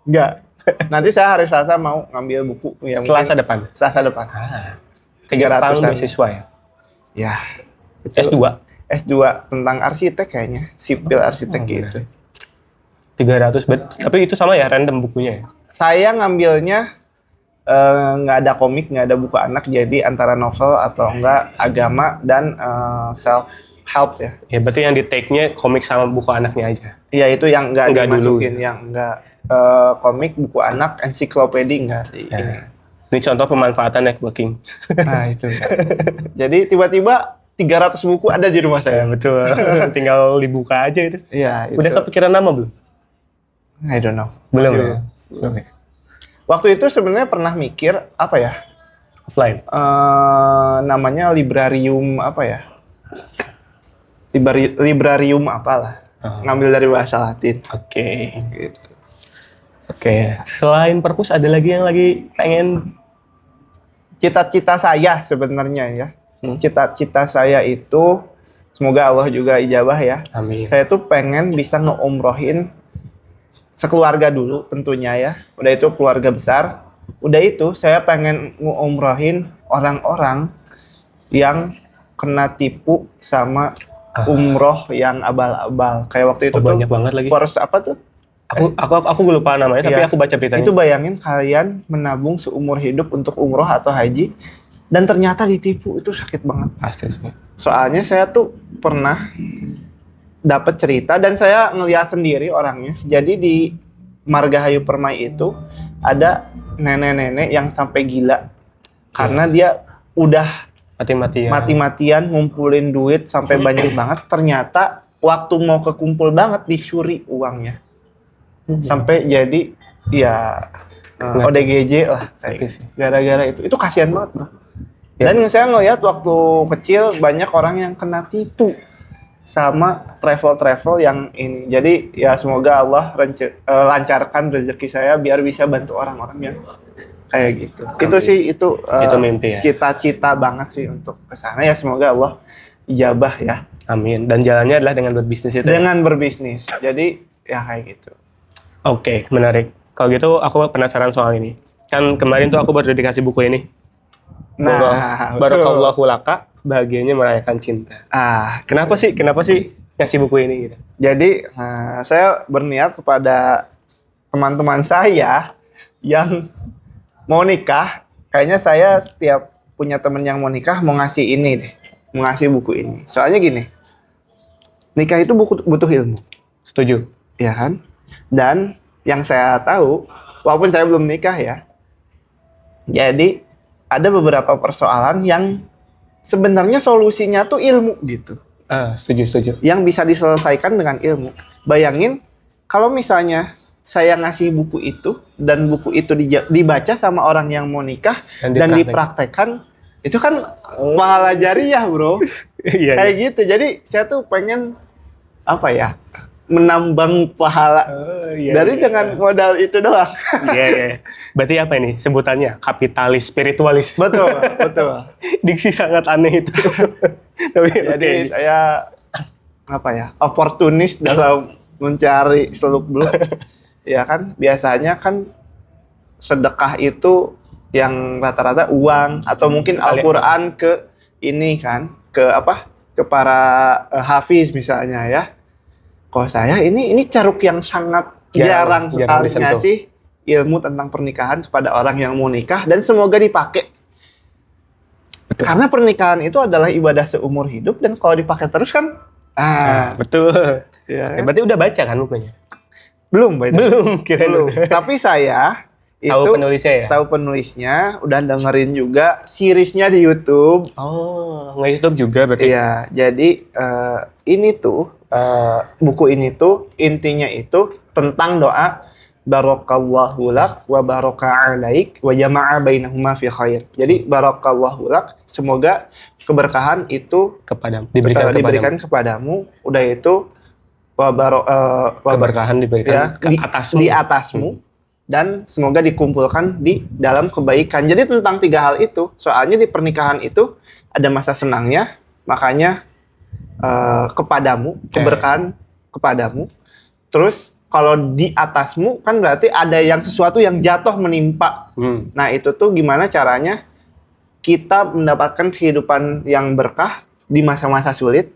Enggak. Nanti saya hari Selasa mau ngambil buku yang Selasa depan? Selasa depan. 300 tahun 300-an. beasiswa ya? Ya. S2? S2 tentang arsitek kayaknya. Sipil arsitek gitu. 300 tapi itu sama ya random bukunya ya? Saya ngambilnya nggak ada komik, nggak ada buku anak, jadi antara novel atau enggak agama dan self help ya. Ya berarti yang di take-nya komik sama buku anaknya aja. Iya itu yang nggak Nggak dulu. dimasukin, yang enggak komik, buku anak, ensiklopedi enggak di ini. Ini contoh pemanfaatan networking. Nah itu. Jadi tiba-tiba 300 buku ada di rumah Ya, saya. betul. Tinggal dibuka aja itu. Iya, Udah kepikiran nama belum? I don't know. Belum Masih- ya? Oke. Waktu itu sebenarnya pernah mikir apa ya? Offline. Namanya librarium apa ya? Librarium apalah. Oh. Ngambil dari bahasa Latin. Oke. Gitu. Oke. Selain perpus ada lagi yang lagi pengen Cita-cita saya sebenarnya ya. Hmm. Cita-cita saya itu semoga Allah juga ijabah ya. amin. Saya tuh pengen bisa ngeumrohin sekeluarga dulu tentunya ya. Udah itu keluarga besar. Udah itu saya pengen ngeumrohin orang-orang yang kena tipu sama umroh yang abal-abal. Kayak waktu itu Oh, banyak banget lagi. First apa tuh? Aku lupa namanya tapi Iya. aku baca beritanya. Itu bayangin kalian menabung seumur hidup untuk umroh atau haji dan ternyata ditipu, itu sakit banget. pasti sih. Soalnya saya tuh pernah dapat cerita dan saya ngeliat sendiri orangnya. Jadi di Margahayu Permai itu ada nenek-nenek yang sampai gila karena dia udah Mati-matian. mati-matian ngumpulin duit sampai banyak banget. Ternyata waktu mau kekumpul banget dicuri uangnya sampai jadi ya Ngerti ODGJ lah Ngerti kayak sih. gara-gara itu kasihan banget bro. Ya. Dan saya ngelihat waktu kecil banyak orang yang kena tipu sama travel yang ini. Jadi ya semoga Allah lancarkan rezeki saya biar bisa bantu orang-orang yang kayak gitu. Itu sih itu mimpi ya. cita-cita banget sih untuk kesana ya, semoga Allah ijabah ya Amin. Dan jalannya adalah dengan berbisnis itu. Ya? dengan berbisnis. Jadi ya kayak gitu. Oke, menarik. Kalau gitu aku penasaran soal ini. Kan kemarin tuh aku baru dikasih buku ini. Nah, Barakallahu laka, bahagianya merayakan cinta. Kenapa sih ngasih buku ini gitu? Jadi saya berniat kepada teman-teman saya yang mau nikah. Kayaknya saya setiap punya teman yang mau nikah mau ngasih ini deh, mau ngasih buku ini. Soalnya gini, nikah itu butuh ilmu, Setuju. ya kan? Dan yang saya tahu, walaupun saya belum nikah ya, jadi ada beberapa persoalan yang sebenarnya solusinya tuh ilmu gitu. Setuju. Yang bisa diselesaikan dengan ilmu. Bayangin kalau misalnya saya ngasih buku itu dan buku itu dibaca sama orang yang mau nikah dan dipraktekkan, itu kan pahala jariah bro. Iya. Kayak gitu. Jadi saya tuh pengen apa ya, menambang pahala dari dengan modal itu doang. Iya. Berarti apa ini sebutannya? Kapitalis spiritualis. Betul. Diksi sangat aneh itu. Tapi Jadi saya apa ya, oportunis dalam mencari seluk-beluk. Ya kan, biasanya kan sedekah itu yang rata-rata uang atau mungkin Sekali. Al-Qur'an ke ini kan, ke apa? Ke para hafiz misalnya ya. Kalau saya ini caruk yang sangat jarang sekali disentuh. ngasih ilmu tentang pernikahan kepada orang yang mau nikah dan semoga dipakai. Betul. Karena pernikahan itu adalah ibadah seumur hidup dan kalau dipakai terus kan betul. ya, Berarti udah baca kan bukunya? belum by the way. Belum, kirain Belum. udah. Tapi saya itu Tahu penulisnya ya? tahu penulisnya, udah dengerin juga seriesnya di YouTube. Oh, nggak YouTube juga berarti? Iya, jadi ini tuh buku ini tuh intinya itu tentang doa barakallahu lak wa baraka alaik wa jama'a bainahuma fi khair. Jadi barakallahu lak, semoga keberkahan itu diberikan kepadamu. Udah itu keberkahan diberikan di atasmu dan semoga dikumpulkan di dalam kebaikan. Jadi tentang 3 hal itu. Soalnya di pernikahan itu ada masa senangnya, makanya kepadamu, keberkahan kepadamu. Terus kalau di atasmu kan berarti ada yang sesuatu yang jatuh menimpa. Nah, itu tuh gimana caranya kita mendapatkan kehidupan yang berkah di masa-masa sulit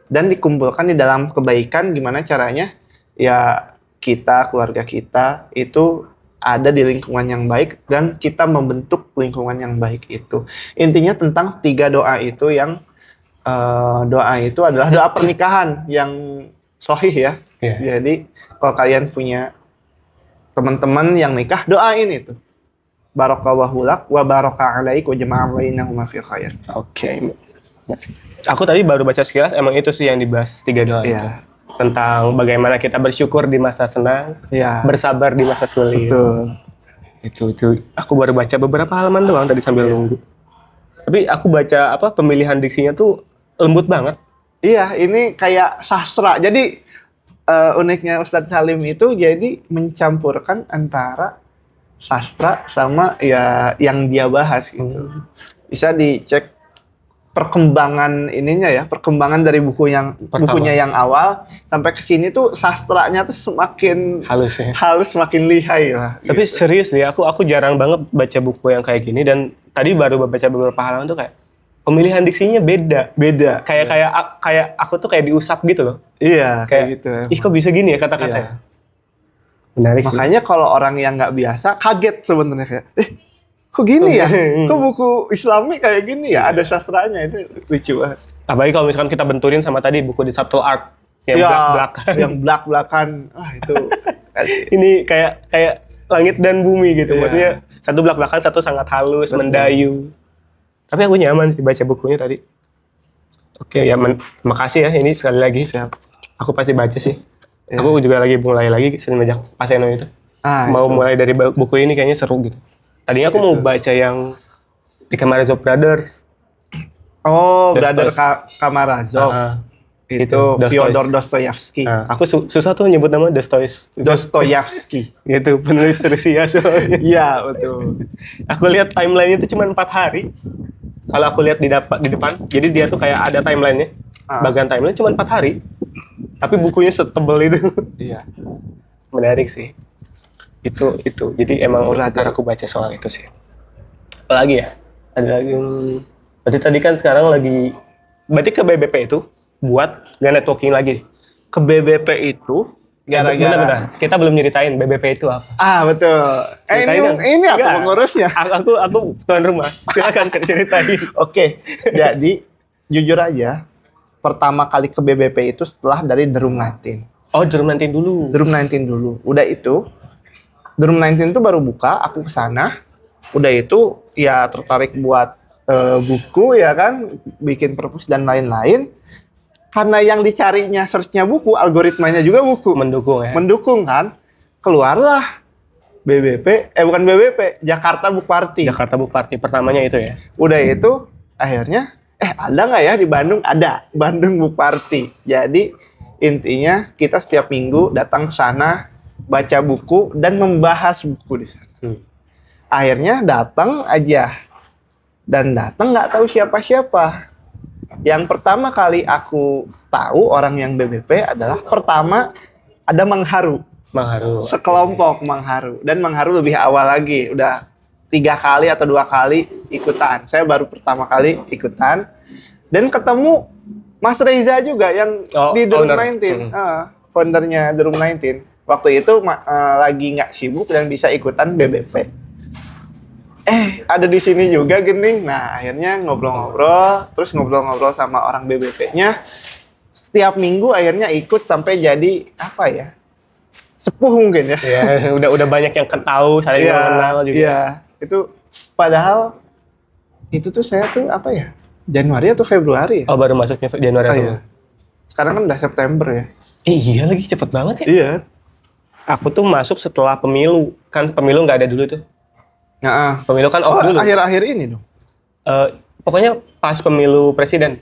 dan dikumpulkan di dalam kebaikan. Gimana caranya ya kita, keluarga kita itu ada di lingkungan yang baik dan kita membentuk lingkungan yang baik itu. Intinya tentang 3 doa itu yang doa itu adalah doa pernikahan yang sahih ya. Yeah. Jadi kalau kalian punya teman-teman yang nikah, doain itu. Barakallahu lak wa baraka alaik wa jama'a bainahuma fi khair. Oke. Aku tadi baru baca sekilas, emang itu sih yang dibahas 3 doang. Iya. Tentang bagaimana kita bersyukur di masa senang, Iya. bersabar di masa sulit. Betul. Itu aku baru baca beberapa halaman doang tadi sambil nunggu. Tapi aku baca pemilihan diksinya tuh lembut banget. Iya, ini kayak sastra. Jadi uniknya Ustadz Salim itu jadi mencampurkan antara sastra sama ya yang dia bahas gitu. Bisa dicek perkembangan perkembangan dari bukunya yang awal sampai ke sini tuh sastranya tuh semakin Halus ya. halus, semakin lihai lah. Tapi gitu. serius nih, aku jarang banget baca buku yang kayak gini, dan tadi baru baca beberapa halaman tuh kayak pemilihan diksinya beda. Beda. Kayak aku tuh kayak diusap gitu loh. Iya, kayak gitu. Ih, kok bisa gini ya kata-katanya? Menarik sih. Makanya kalau orang yang nggak biasa kaget sebenarnya kayak, kok gini ya? Kok buku Islami kayak gini ya? Ada sastranya, itu lucu banget. Apalagi kalau misalkan kita benturin sama tadi buku di Subtle Art yang belak-belakan. Yang belak-belakan. Itu Ini kayak langit dan bumi gitu. Iya. Maksudnya satu belak-belakan, satu sangat halus, Betul. mendayu. Tapi aku nyaman sih baca bukunya tadi. Oke, ya makasih ya ini sekali lagi. siap. Aku pasti baca sih. Iya. Aku juga lagi mulai lagi semenjak Paseno itu. Mau Itu. mulai dari buku ini kayaknya seru gitu. Tadinya aku mau baca yang The Karamazov Brothers. Oh, Brother Dostoyevsky. Karamazov. Itu, Itu Fyodor Dostoyevsky. Nah, aku susah tuh nyebut nama Dostoyevsky. Gitu, penulis Rusia soalnya. Iya, betul. Aku lihat timeline-nya itu cuma 4 hari. Kalau aku lihat di depan, jadi dia tuh kayak ada timeline-nya. Bagian timeline cuma 4 hari. Tapi bukunya setebel itu. Iya. Menarik sih. Itu. Jadi emang Brother. aku baca soal itu sih. Apalagi ya? Ada lagi. Berarti tadi kan sekarang lagi. Berarti ke BBP itu buat nggak networking lagi. Ke BBP itu gara-gara Benar. Kita belum nyeritain BBP itu apa. betul. Ceritain dong. Ini aku Enggak. pengurusnya. Aku tuan rumah. Silakan ceritain. Oke. Jadi jujur aja, pertama kali ke BBP itu setelah dari The Room 19. Oh, The Room 19 dulu. The Room 19 dulu. Udah itu The Room 19 itu baru buka, aku kesana. Udah itu ya tertarik buat buku ya kan, bikin perpus dan lain-lain. Karena yang dicarinya search-nya buku, algoritmanya juga buku. Mendukung ya. Mendukung kan. Keluarlah bukan BBP, Jakarta Book Party. Jakarta Book Party pertamanya itu ya. Udah itu akhirnya ada nggak ya di Bandung? Ada, Bandung Book Party. Jadi intinya kita setiap minggu datang ke sana, baca buku dan membahas buku di sana. Akhirnya datang aja dan datang nggak tahu siapa-siapa. Yang pertama kali aku tahu orang yang BBP adalah pertama ada Mangharu. Mangharu. Sekelompok Mangharu, dan Mangharu lebih awal lagi, udah 3 kali atau 2 kali ikutan. Saya baru pertama kali ikutan dan ketemu Mas Reza juga yang di The Room 19, foundernya The Room 19. Waktu itu lagi nggak sibuk dan bisa ikutan BBP. Ada di sini juga Gening. Nah, akhirnya ngobrol-ngobrol, terus ngobrol-ngobrol sama orang BBP-nya. Setiap minggu akhirnya ikut sampai jadi apa ya? Sepuh mungkin ya. Ya, udah banyak yang tahu, saling mengenal juga. Iya, itu padahal itu tuh saya tuh apa ya? Januari atau Februari ya? Oh, baru masuknya Januari atau? Iya. Sekarang kan udah September ya. Iya lagi cepet banget ya. Iya. Aku tuh masuk setelah pemilu. Kan pemilu nggak ada dulu tuh. Nah, Pemilu kan off dulu. akhir-akhir ini dong. Pokoknya pas pemilu presiden.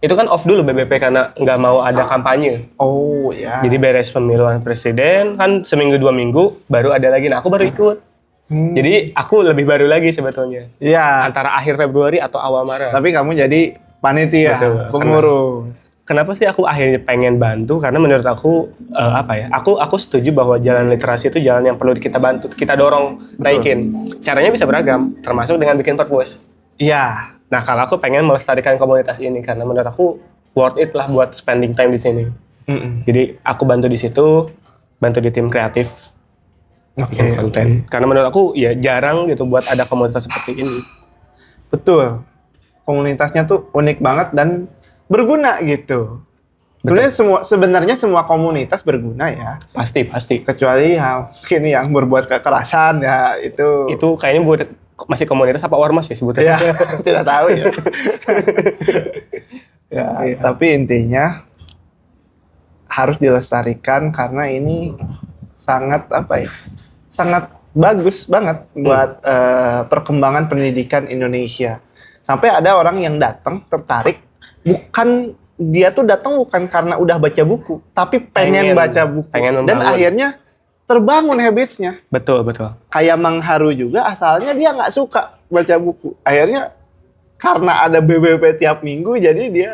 Itu kan off dulu BBP karena nggak mau ada kampanye. Oh ya. Jadi beres pemilihan presiden kan seminggu 2 minggu baru ada lagi. Nah aku baru ikut. Jadi aku lebih baru lagi sebetulnya. Iya. Antara akhir Februari atau awal Maret. Tapi kamu jadi panitia, Betul. pengurus. Kenapa sih aku akhirnya pengen bantu? Karena menurut aku Aku setuju bahwa jalan literasi itu jalan yang perlu kita bantu, kita dorong, naikin. Caranya bisa beragam, termasuk dengan bikin perpus. Iya. Nah, kalau aku pengen melestarikan komunitas ini karena menurut aku worth it lah buat spending time di sini. Jadi aku bantu di situ, bantu di tim kreatif, bikin konten. Karena menurut aku ya jarang gitu buat ada komunitas seperti ini. Betul. Komunitasnya tuh unik banget dan berguna gitu. Sebenarnya semua komunitas berguna ya. Pasti. Kecuali ya mungkin yang berbuat kekerasan ya itu. Itu kayaknya buat masih komunitas apa ormas ya sebutnya? Ya, tidak tahu ya. Ya, tapi intinya harus dilestarikan karena ini sangat apa ya? Sangat bagus banget buat perkembangan pendidikan Indonesia. Sampai ada orang yang datang tertarik, dia tuh datang bukan karena udah baca buku, tapi pengen baca buku. Dan akhirnya terbangun habits-nya. Betul. Kayak Mang Haru juga asalnya dia nggak suka baca buku. Akhirnya karena ada BBP tiap minggu, jadi dia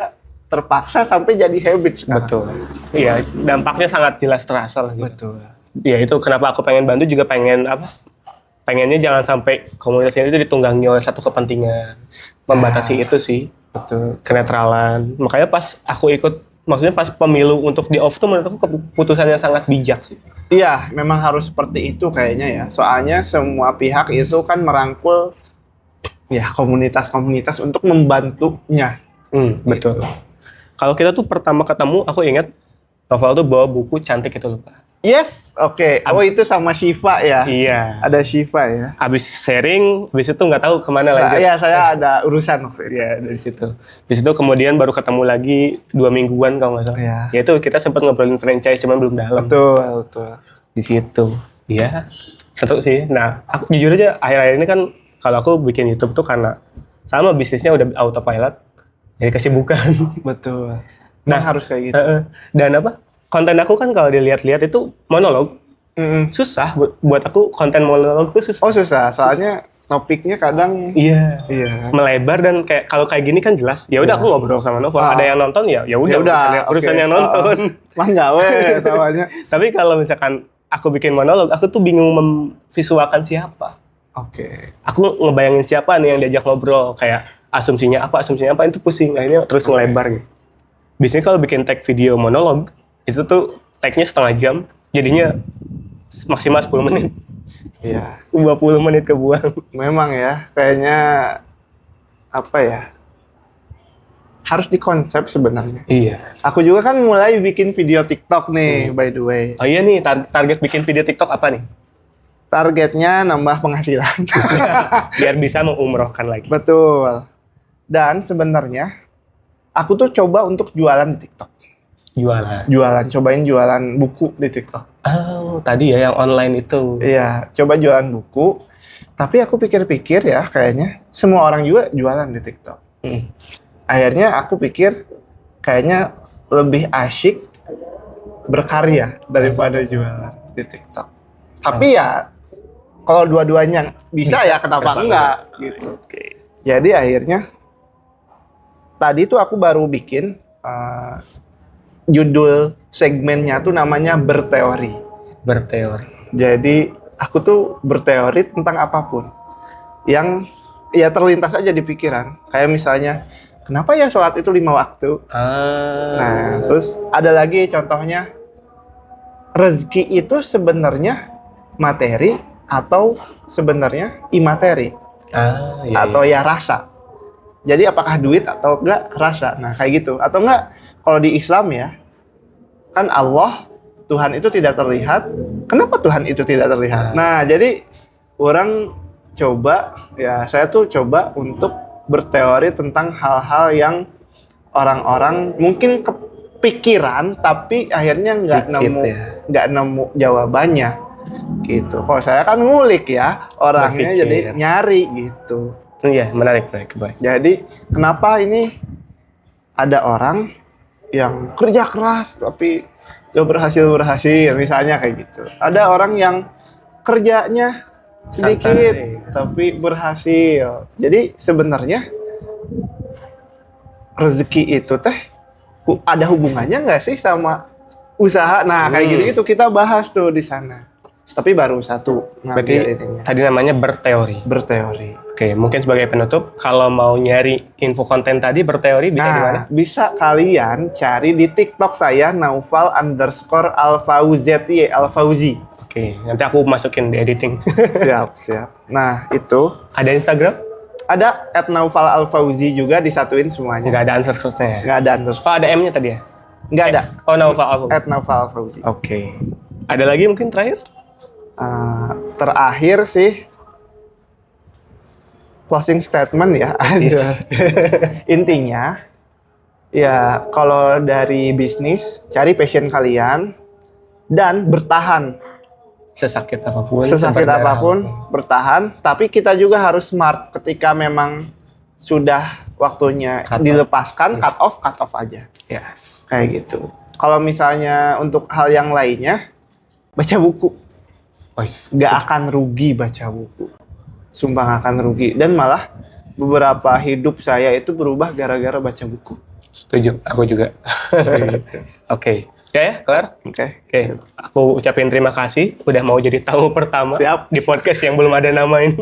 terpaksa sampai jadi habits. Betul. Iya, dampaknya sangat jelas terasa lah. Gitu. Betul. Ya itu kenapa aku pengen bantu juga pengennya jangan sampai komunitas ini itu ditunggangi oleh satu kepentingan. Membatasi itu sih. Betul. Kenetralan. Makanya pas aku ikut, maksudnya pas pemilu untuk di off tuh menurut aku keputusannya sangat bijak sih. Iya, memang harus seperti itu kayaknya ya. Soalnya semua pihak itu kan merangkul ya komunitas-komunitas untuk membantunya. Betul. Kalau kita tuh pertama ketemu, aku ingat Noval tuh bawa buku cantik itu lupa. Yes, oke. Oh itu sama Shiva ya? Iya. Ada Shiva ya? Abis sharing, abis itu nggak tahu kemana lanjut. Iya, saya ada urusan maksudnya. Iya, dari situ. Habis itu kemudian baru ketemu lagi 2 mingguan kalau nggak salah. Iya. Ya itu kita sempat ngobrolin franchise, cuman belum dalam. Betul. Di situ. Iya. Seru sih. Nah, aku jujur aja akhir-akhir ini kan kalau aku bikin YouTube tuh karena sama bisnisnya udah autopilot. Jadi kesibukan. Betul. Nah, harus kayak gitu. Dan konten aku kan kalau dilihat-lihat itu monolog. Susah buat aku konten monolog tuh susah. Oh susah, soalnya topiknya kadang iya melebar dan kalau kayak gini kan jelas. Ya udah aku ngobrol sama Noval. Ada yang nonton ya udah urusan yang nonton. Mangga namanya. Tapi kalau misalkan aku bikin monolog, aku tuh bingung memvisualkan siapa. Oke. Aku ngebayangin siapa nih yang diajak ngobrol, kayak asumsinya apa itu pusing, akhirnya terus ngelebar gitu. Biasanya kalau bikin tag video monolog itu tuh tag-nya setengah jam, jadinya maksimal 10 menit. Iya. 20 menit kebuang. Memang ya, kayaknya apa ya? Harus dikonsep sebenarnya. Iya. Aku juga kan mulai bikin video TikTok nih, by the way. Oh iya nih, target bikin video TikTok apa nih? Targetnya nambah penghasilan. Biar bisa mengumrohkan lagi. Betul. Dan sebenarnya aku tuh coba untuk jualan di TikTok. Cobain jualan buku di TikTok. Oh, tadi ya yang online itu. Iya, coba jualan buku. Tapi aku pikir-pikir ya, kayaknya semua orang juga jualan di TikTok. Akhirnya aku pikir kayaknya lebih asyik berkarya daripada jualan di TikTok. Tapi ya kalau dua-duanya bisa ya kenapa enggak gitu. Jadi akhirnya tadi tuh aku baru bikin judul segmennya tuh namanya berteori. Jadi aku tuh berteori tentang apapun yang ya terlintas aja di pikiran. Kayak misalnya, kenapa ya sholat itu 5 waktu? Nah, terus ada lagi contohnya, rezeki itu sebenarnya materi atau sebenarnya imateri? Atau ya rasa. Jadi apakah duit atau enggak rasa? Nah kayak gitu. Atau enggak kalau di Islam ya, kan Allah, Tuhan itu tidak terlihat. Kenapa Tuhan itu tidak terlihat? Nah jadi orang saya tuh coba untuk berteori tentang hal-hal yang orang-orang mungkin kepikiran tapi akhirnya nggak nemu jawabannya gitu. Kalau saya kan ngulik ya, orangnya jadi nyari gitu. Iya, menarik. Jadi kenapa ini ada orang yang kerja keras tapi gak berhasil, misalnya kayak gitu. Ada orang yang kerjanya sedikit tapi berhasil. Jadi sebenarnya rezeki itu ada hubungannya nggak sih sama usaha? Nah kayak gitu kita bahas tuh di sana. Tapi baru satu berarti tadi namanya berteori. Oke, mungkin sebagai penutup, kalau mau nyari info konten tadi berteori bisa di mana? Bisa kalian cari di TikTok saya Naufal_Alfauzi. Oke, nanti aku masukin di editing. Siap. Nah itu. Ada Instagram? Ada @Naufal_Alfauzi juga, disatuin semuanya. Nggak ada underscore-nya ya? Nggak ada underscore. Oh ada M-nya tadi ya? Nggak ada. Oh Naufal_Alfauzi. @Naufal_Alfauzi. Oke. Ada lagi mungkin terakhir? Terakhir sih, closing statement ya. Yes. Intinya, ya kalau dari bisnis, cari passion kalian dan bertahan. Sesakit apapun, Sesakit seberdarah apapun, bertahan. Tapi kita juga harus smart ketika memang sudah waktunya Cut off. dilepaskan, cut off aja. Yes. Kayak gitu. Kalau misalnya untuk hal yang lainnya, baca buku. Nggak akan rugi baca buku. Sumpah nggak akan rugi. Dan malah beberapa hidup saya itu berubah gara-gara baca buku. Setuju, aku juga. Gitu. Oke. Ya, kelar? Oke. Oke, aku ucapin terima kasih udah mau jadi tamu pertama Siap. di podcast yang belum ada nama ini.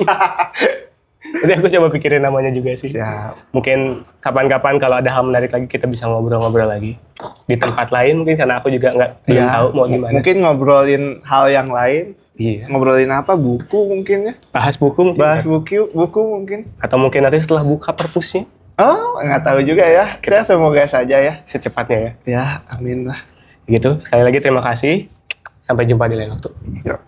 Jadi aku coba pikirin namanya juga sih. Siap. Mungkin kapan-kapan kalau ada hal menarik lagi kita bisa ngobrol-ngobrol lagi di tempat lain mungkin karena aku juga belum Ya, tahu mau gimana. mungkin ngobrolin hal yang lain. Iya. Ngobrolin apa? Buku mungkin ya. Bahas buku mungkin. Bahas buku mungkin. Atau mungkin nanti setelah buka perpusnya Oh, nggak tahu juga ya. Saya semoga saja ya. secepatnya ya. Ya, amin lah. Gitu. Sekali lagi terima kasih. Sampai jumpa di lain waktu. Yuk.